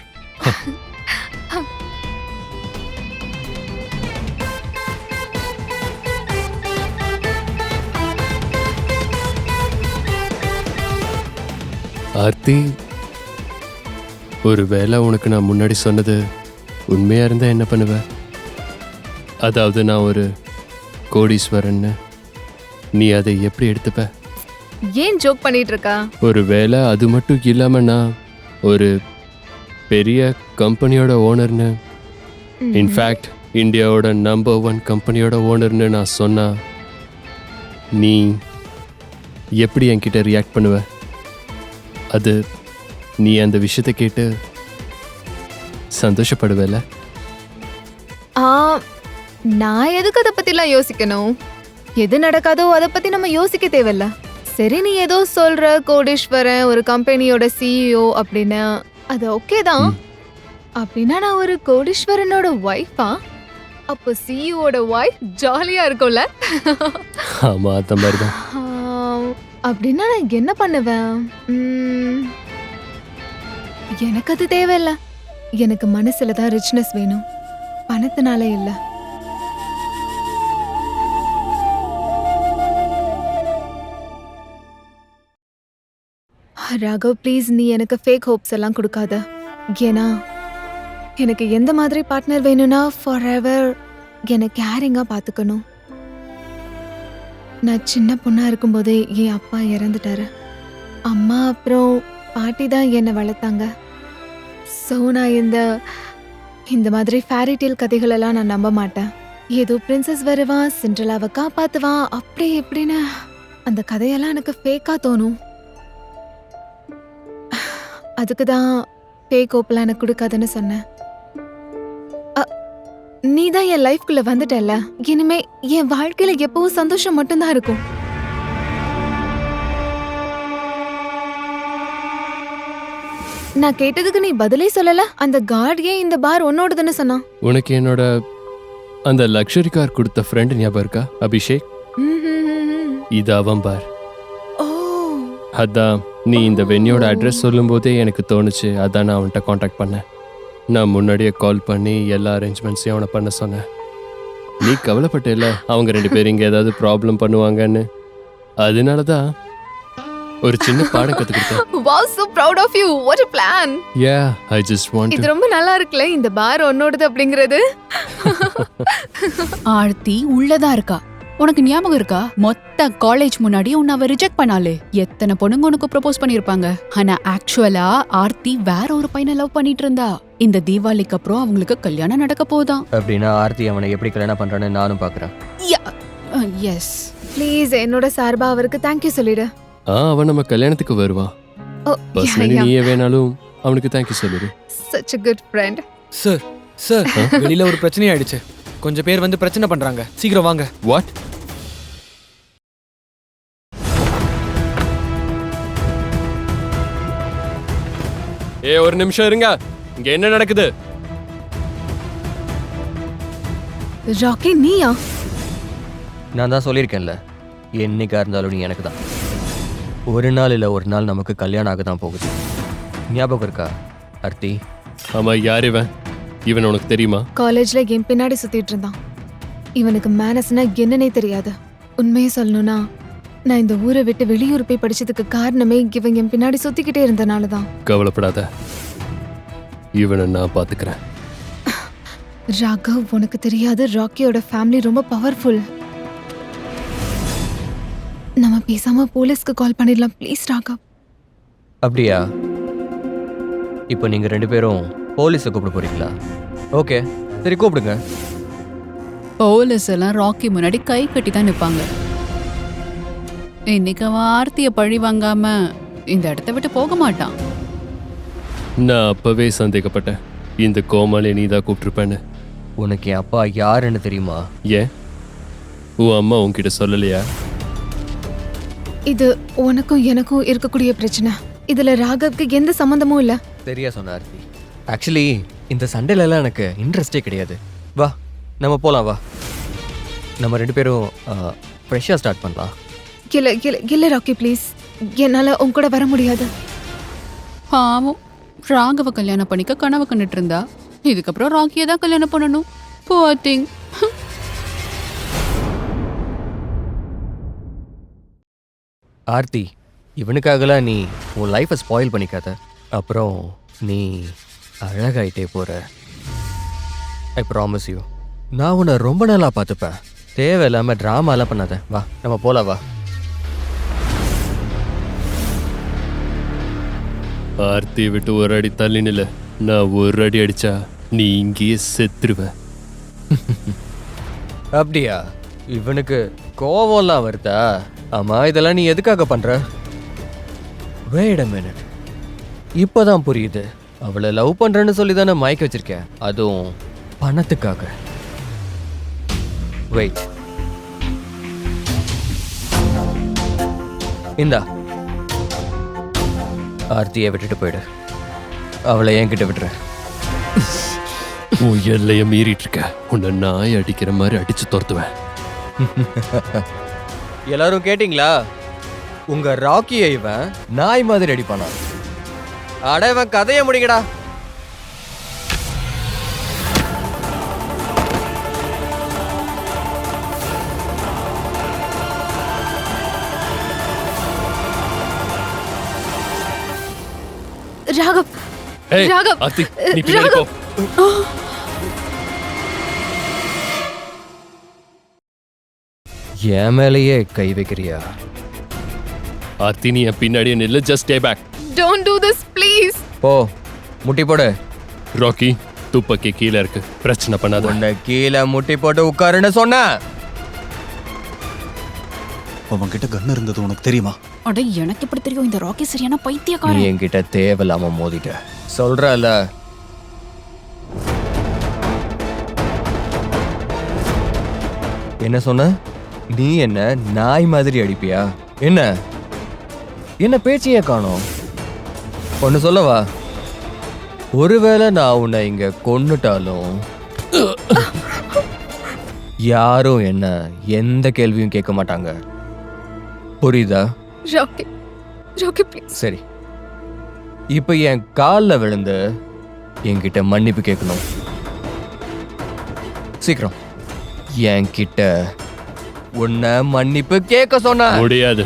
S2: Aarthi, ஒருவேளை உனக்கு நான் முன்னாடி சொன்னது உண்மையா இருந்தா என்ன பண்ணுவ? அதாவது நான் ஒரு கோடீஸ்வரன்னு நீ அதை எப்படி எடுத்துப்ப?
S3: ஏன் ஜோக் பண்ணிட்டு இருக்கா?
S2: ஒருவேளை அது மட்டும் இல்லாம நான் ஒரு பெரிய கம்பெனியோட ஓனர்னு, இன்ஃபேக்ட் இந்தியாவோட நம்பர் 1 கம்பெனியோட ஓனர்னு நான் சொன்னா நீ எப்படி என்கிட்ட ரியாக்ட் பண்ணுவ? அது நீ அந்த விஷயத்தை கேட்டு சந்தோஷப்படுவல?
S3: நான் எதுக்கு அதை பத்திலாம் யோசிக்கணும்? எது நடக்காதோ அதை பத்தி நம்ம யோசிக்க தேவையில்ல. சரி, நீ ஏதோ சொல்ற கோடீஸ்வரன், ஒரு கம்பெனியோட சிஇஓ அப்படின்னு, அது ஓகே தான். அப்படின்னா நான் ஒரு கோடீஸ்வரனோட ஒய்ஃபா? அப்போ சிஇஓட ஒய்ஃப் ஜாலியா இருக்கும்ல?
S2: ஆமா அந்த மாதிரி தான்.
S3: அப்படின்னா நான் என்ன பண்ணுவேன்? எனக்கு அது தேவையில்ல. எனக்கு மனசுல தான் ரிச்னஸ் வேணும், பணத்தினால இல்ல. ராகவ் ப்ளீஸ், நீ எனக்கு ஃபேக் ஹோப்ஸ் எல்லாம் கொடுக்காத. ஏன்னா எனக்கு எந்த மாதிரி பார்ட்னர் வேணும்னா ஃபார் எவர் என்னை கேரிங்கா பார்த்துக்கணும். நான் சின்ன பொண்ணா இருக்கும்போதே என் அப்பா இறந்துட்டாரு. அம்மா அப்புறம் பாட்டி தான் என்னை வளர்த்தாங்க. ஸோ நான் இந்த மாதிரி ஃபேரி டேல் கதைகள் எல்லாம் நான் நம்ப மாட்டேன். ஏதோ பிரின்சஸ் வருவான், சிண்ட்ரெல்லாவை காப்பாத்துவான், அப்படி இப்படின்னு அந்த கதையெல்லாம் எனக்கு ஃபேக்கா தோணும். அதுக்கு தான் ஃபேக் ஹோப்லாம் எனக்கு கொடுக்காதுன்னு சொன்னேன். நீ தான் என் லைஃப்குள்ள வந்துட்டல, இனிமே என் வாழ்க்கையில எப்பவும் சந்தோஷம் மட்டும்தான் இருக்கும். நான் கேட்டதுக்கு நீ பதிலே சொல்லல. அந்த கார்டு ஏன் இந்த பார் உன்னோடதுன்னு சொன்னான்?
S2: உனக்கு என்னோட அந்த லக்ஸரி கார் கொடுத்த ஃப்ரெண்ட் ஞாபகம் இருக்கா, அபிஷேக்? இது அவன் பார்.
S3: ஓ,
S2: அதான் நீ இந்த வென்யூட அட்ரஸ் சொல்லும்போதே எனக்கு தோணுச்சு. அதான் நான் அவன்கிட்ட காண்டாக்ட் பண்ணேன். நான் முன்னாடியே கால் பண்ணி எல்லா அரேஞ்ச்மெண்ட்ஸையும் அவனை பண்ண சொன்னேன். நீ கவலைப்பட்டேல அவங்க 2 பேரும் இங்கே ஏதாவது ப்ராப்ளம் பண்ணுவாங்கன்னு. அதனால தான் ஒரு சின்ன பாடம் கற்றுக்கிட்டேன்.
S3: wow, so proud of you. What a plan.
S2: Yeah, I just want
S3: இது
S2: to.
S3: ரொம்ப நல்லா இருக்குல்ல, இந்த பார் உன்னோடது அப்படிங்கிறது.
S5: ஆர்த்தி உள்ளதா இருக்கா. உனக்கு ஞாபகம் இருக்கா, மொத்த காலேஜ் முன்னாடி உன்னை அவ ரிஜெக்ட் பண்ணாலே. எத்தனை பொண்ணுங்க உனக்கு ப்ரொபோஸ் பண்ணிருப்பாங்க. ஆனா ஆக்சுவலா ஆர்த்தி வேற ஒரு பையனை லவ் பண்ணிட்டு இருந்தா. இந்த தீபாவளிக்கு அப்புறம் அவங்களுக்கு கல்யாணம் நடக்க போதான்.
S12: அப்படின்னா ஆர்த்தி அவனை எப்படி கல்யாணம் பண்றான்னு நானும் பாக்குறேன்.
S5: எஸ்,
S3: ப்ளீஸ் என்னோட சார்பா அவருக்கு தேங்க்யூ சொல்லிடு.
S2: அவன் நம்ம கல்யாணத்துக்கு வருவான்.
S3: Oh,
S2: personally
S3: yeah.
S2: நீயே வேணாலும் அவனுக்கு தேங்க்யூ சொல்லிடு.
S3: Such a good friend.
S8: Sir sir வெளியில ஒரு பிரச்சனை ஆயிடுச்சு. கொஞ்சம் பேர் வந்து பிரச்சனை பண்றாங்க. சீக்கிரம் வாங்க.
S2: வாட்? ஒரு நிமிஷம் இருங்க. இங்க என்ன நடக்குது?
S3: ராக்கி, நீயா?
S12: நான் தான் சொல்லியிருக்கேன்ல, என்னைக்கா இருந்தாலும் நீ எனக்கு தான். ஒரு நாள் இல்லை ஒரு நாள் நமக்கு கல்யாணம் ஆக தான் போகுது. ஞாபகம் இருக்கா ஆர்த்தி?
S2: ஆமா, யார் இவன்? இவன் உனக்கு தெரியுமா?
S3: காலேஜ்ல என் பின்னாடி சுத்திட்டு இருந்தான். இவனுக்கு மேனஸ்னா என்னன்னே தெரியாது. உண்மையை சொல்லணும்னா நான் இந்த ஊரை விட்டு வெளியூர் போய் படிச்சதுக்கு காரணமே இவன் என் பின்னாடி சுத்திக்கிட்டே இருந்தனால தான்.
S2: கவலைப்படாத, இவனை நான் பாத்துக்கிறேன்.
S3: ராகவ், உனக்கு தெரியாது, ராக்கியோட ஃபேமிலி ரொம்ப பவர்ஃபுல். நம்ம பேசாம போலீஸ்க்கு கால் பண்ணிடலாம் ப்ளீஸ் ராகவ்.
S12: அப்படியா? இப்போ நீங்கள் 2 பேரும் போலீஸை கூப்பிட போறீங்களா? ஓகே, சரி கூப்பிடுங்க.
S5: போலீஸ் எல்லாம் ராக்கி முன்னாடி கை கட்டி தான் நிப்பாங்க. இன்னைக்கு அவன் ஆர்த்திய பழி வாங்காம இந்த இடத்த விட்டு போக மாட்டான்.
S2: நான் அப்பவே சந்தேகப்பட்டேன் இந்த கோமாளி நீ தான் கூப்பிட்டுருப்பேன்னு.
S12: உனக்கு என் அப்பா யாருன்னு தெரியுமா?
S2: ஏன் உன் அம்மா உன்கிட்ட சொல்லலையா?
S3: இது உனக்கும் எனக்கும் இருக்கக்கூடிய பிரச்சனை. இதுல ராகவ்க்கு எந்த சம்பந்தமும் இல்ல.
S12: சரியா சொன்ன ஆர்த்தி. ஆக்சுவலி இந்த சண்டையிலலாம் எனக்கு இன்ட்ரெஸ்டே கிடையாது. வா நம்ம போலாம், வா நம்ம 2 பேரும் ஃப்ரெஷ்ஷாக ஸ்டார்ட் பண்ணலாம்.
S3: இல்ல இல்ல இல்ல ராக்கி ப்ளீஸ், என்னால உன் கூட வர முடியாது.
S5: பாவம், ராகவ கல்யாணம் பண்ணிக்க கனவு கண்டுட்டு இருந்தா. இதுக்கப்புறம் ராக்கியை தான் கல்யாணம் பண்ணணும். Poor thing.
S12: ஆர்த்தி, இவனுக்காகலாம் நீ உன் லைஃப்பை ஸ்பாயில் பண்ணிக்காத. அப்புறம் நீ அழகாயிட்டே போற. I promise you. நான் உன்னை ரொம்ப நாளாக பார்த்துப்பேன். தேவையில்லாமல் ட்ராமாலாம் பண்ணாத. வா நம்ம போலாம், வா.
S2: ஆர்த்தி விட்டு ஒரு அடி தள்ளி நில. நான் ஒரு அடி அடிச்சா நீ இங்கேயே செத்துருவ.
S12: அப்படியா? இவனுக்கு கோவம்லாம் வருதா? ஆமா, இதெல்லாம் நீ எதுக்காக பண்ற? Wait a minute. இப்போதான் புரியுது. அவளை லவ் பண்றேன்னு சொல்லி தானே மயக்க வச்சிருக்கேன், அதுவும் பணத்துக்காக. வெயிட், இந்தா ஆர்த்தியை விட்டுட்டு போயிடு. அவளை என்கிட்ட விட்டுற.
S2: உன் எல்லைய மீறிட்டு இருக்க. உன்னை நாய் அடிக்கிற மாதிரி அடிச்சு துரத்துவேன்.
S12: எல்லாரும் கேட்டிங்களா? உங்க ராக்கியை இவன் நாய் மாதிரி அடிப்பானா? அட இவன் கதையை முடிங்கடா.
S3: ராகவ்,
S2: ஏய்,
S3: ராகவ்,
S2: ஆர்த்தி, நீ பின்னாடி போ.
S12: என் மேலேயே கை வைக்கிறியா?
S2: ஆர்த்தி, நீ என் பின்னாடியே நில்லு. Just stay back.
S3: don't do this please.
S12: போ, முட்டி போடு.
S2: ராக்கி, துப்பாக்கி கீழே இருக்கு. பிரச்சனை பண்ணாத.
S12: உன்னை கீழே முட்டி போட்டு உட்காருன்னு சொன்ன.
S1: அவன் கிட்ட கன் இருந்தது உனக்கு தெரியுமா?
S5: அட எனக்கு எப்படி தெரியும்? இந்த ராக்கி சரியான
S12: நீ
S5: பைத்தியக்காரன்.
S12: என்கிட்ட தேவையில்லாம மோதிட்ட. சொல்றல. என்ன சொன்ன? நீ என்ன நாய் மாதிரி அடிப்பியா? என்ன பேச்சையே காணோம். ஒன்னு சொல்லவா? ஒருவேளை நான் உன்னை இங்க கொன்னுட்டாலும் யாரும் என்ன எந்த கேள்வியும் கேட்க மாட்டாங்க. புரியுதா?
S3: ராக்கி, ராக்கி ப்ளீஸ்.
S12: சரி, இப்ப என் காலில் விழுந்து என்கிட்ட மன்னிப்பு கேட்கணும். சீக்கிரம் என்கிட்ட உன்னை மன்னிப்பு கேட்க சொன்ன.
S2: முடியாது.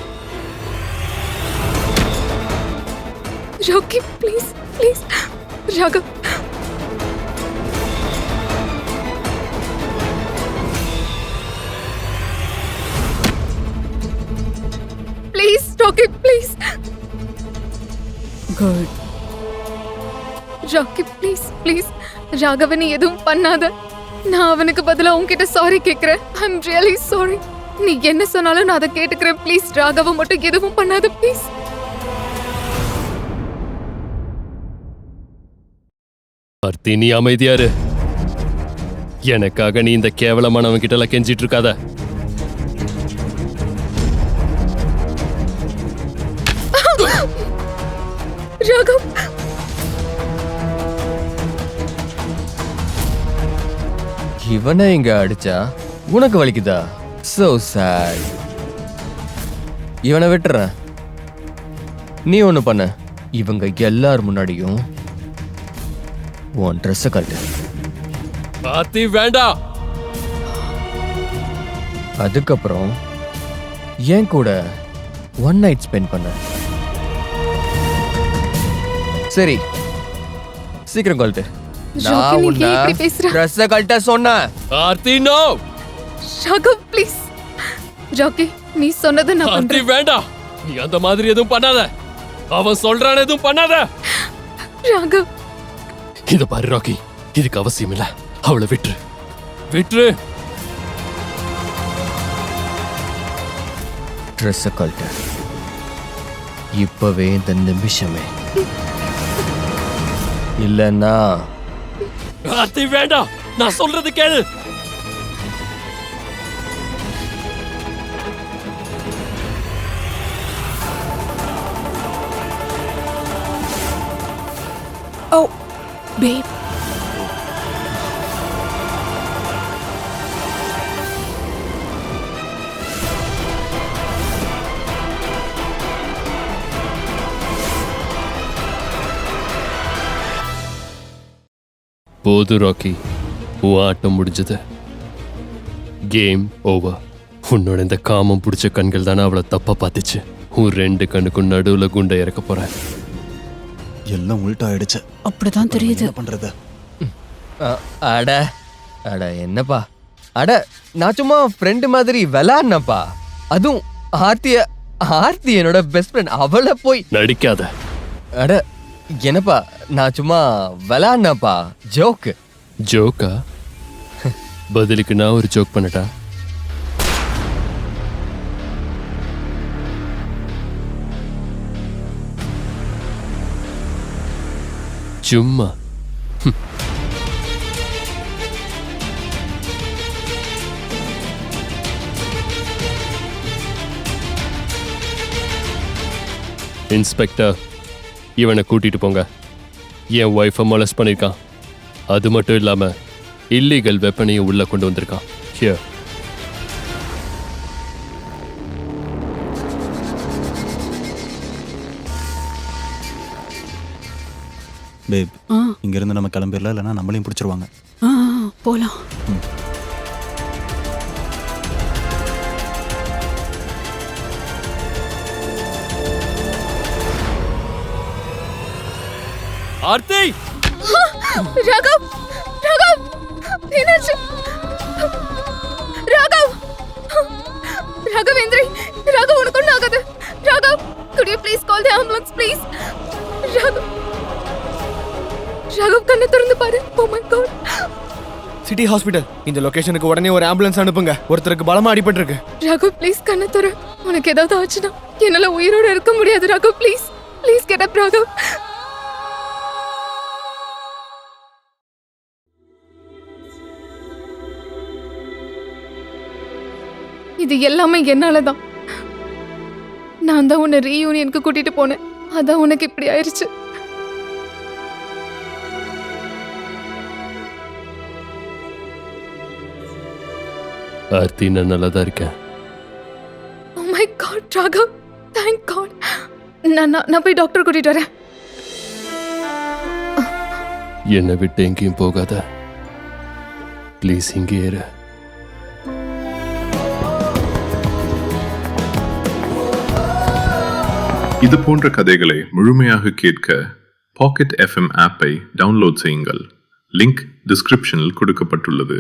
S3: Rocky please please. Raghav, please Rocky please.
S5: Good.
S3: Rocky please please. ராகவனை எதுவும் பண்ணாத. நான் அவனுக்கு பதிலா உன்கிட்ட சாரி கேக்குறேன். I'm really sorry. நீ என்ன சொன்னாலும் நான் அதை கேட்டுக்கிறேன். ப்ளீஸ் ராகவ மட்டும் எதுவும் பண்ணாத ப்ளீஸ்.
S2: ஆர்த்தி, நீ அமைதியாரு. எனக்காக நீ இந்த கேவலமானவன் கிட்ட எல்லாம் கெஞ்சிட்டு இருக்காத.
S3: ராகவ்,
S12: இவனை இங்க அடிச்சா உனக்கு வலிக்குதா? So sad. இவனை விட்டுறேன். நீ ஒண்ணு பண்ண. இவங்க எல்லார் முன்னாடியும் உன் ட்ரெஸ்ஸை கழட்டு.
S2: ஆர்த்தி, வேண்டாம்.
S12: அதுக்கப்புறம் என் கூட ஒன் நைட் ஸ்பெண்ட் பண்ண. சரி, சீக்கிரம் கழட்டு.
S3: ராக்கி,
S12: நான்
S3: நீ
S12: உன்னை
S3: ஏன் இப்படி பேசுற?
S12: ட்ரெஸ்ஸை கழட்ட சொன்னேன்.
S2: ஆர்த்தி, நோ.
S3: ராகவ் ப்ளீஸ். ராக்கி, நீ சொன்னதை நான்
S2: ஆர்த்தி,
S3: பண்றேன்.
S2: வேண்டாம். நீ அந்த மாதிரி எதுவும் பண்ணாத. அவன் சொல்றான், எதுவும் பண்ணாத.
S3: ராகவ்,
S2: இத பாரு ராக்கி, இதுக்கு அவசியம் இல்ல. அவளை விட்டுரு, விட்டுரு.
S12: ட்ரெஸ்ஸை கழட்ட. இப்பவே இந்த நிமிஷமே. இல்லைன்னா
S2: ஆர்த்தி, வேண்டாம். நான் சொல்றது கேளு.
S5: Oh, babe.
S2: போது ராக்கி, உன் ஆட்டம் முடிஞ்சது. Game over. உன்னோட இந்த காமம் பிடிச்ச கண்கள் தானே அவளை தப்பா பார்த்துச்சு. உன் ரெண்டு கண்ணுக்கும் நடுவுல குண்டை இறக்க போற.
S1: எல்லாம் உள்டா ஆயிடுச்சு.
S5: அப்படிதான் தெரியுது.
S1: என்ன பண்றது?
S12: அட அட என்னப்பா? அட நான் சும்மா ஃப்ரெண்டு மாதிரி விளாட்னப்பா. அதுவும் ஆர்த்தி என்னோட பெஸ்ட் ஃப்ரெண்ட். அவளை போய்
S2: நடிக்காத.
S12: அட என்னப்பா, நான் சும்மா விளாட்னப்பா. ஜோக்கு.
S2: ஜோக்கா? பதிலுக்கு நான் ஒரு ஜோக் பண்ணட்டா? சும்மா. இன்ஸ்பெக்டர், இவனை கூட்டிட்டு போங்க. என் ஒய்ஃபை மொலஸ்ட் பண்ணியிருக்கான். அது மட்டும் இல்லாம இல்லீகல் வெப்பனையும் உள்ள கொண்டு வந்திருக்கான். Here.
S1: பேப்,
S5: ஆ,
S1: இங்க இருந்து நம்ம கிளம்பிடலாம், இல்லைன்னா நம்மளையும் பிடிச்சிருவாங்க.
S5: ஆ, போலாம்.
S2: ஆர்த்தி,
S3: ராகவ், ராகவ், என்னாச்சு? ராகவ், ராகவேந்திரி, ராகவ் உனக்கு ஒன்றும் ஆகாது. Raghav, could you please call the ambulance, please? Raghav, Raghav கண்ணை திறந்து பாரு. Oh my God.
S8: City hospital. இந்த லொகேஷனுக்கு உடனே ஒரு ஆம்புலன்ஸ் அனுப்புங்க. ஒருத்தருக்கு பலமா அடிபட்டிருக்கு.
S3: ராகவ், ப்ளீஸ் கண்ணை திற. உனக்கு ஏதாவது ஆச்சுன்னா என்னால உயிரோட இருக்க முடியாது. Raghav, please please get up. Raghav, இது எல்லாமே என்னாலதான். நான் தான் உன்னை ரீயூனியனுக்கு கூட்டிட்டு போனேன். அதான் உனக்கு இப்படி ஆயிருச்சு.
S2: ஆர்த்தி, நான் நல்லா தான் இருக்கேன்.
S3: Oh my God, Raghav, thank God. நான் போய் டாக்டர் கூட்டிட்டு வரேன்.
S2: என்னை விட்டு எங்கேயும் போகாத. ப்ளீஸ், இங்கே இரு.
S13: இது போன்ற கதைகளை முழுமையாக கேட்க பாக்கெட் FM ஆப்பை டவுன்லோட் செய்யுங்கள். லிங்க் டிஸ்கிரிப்ஷனில் கொடுக்கப்பட்டுள்ளது.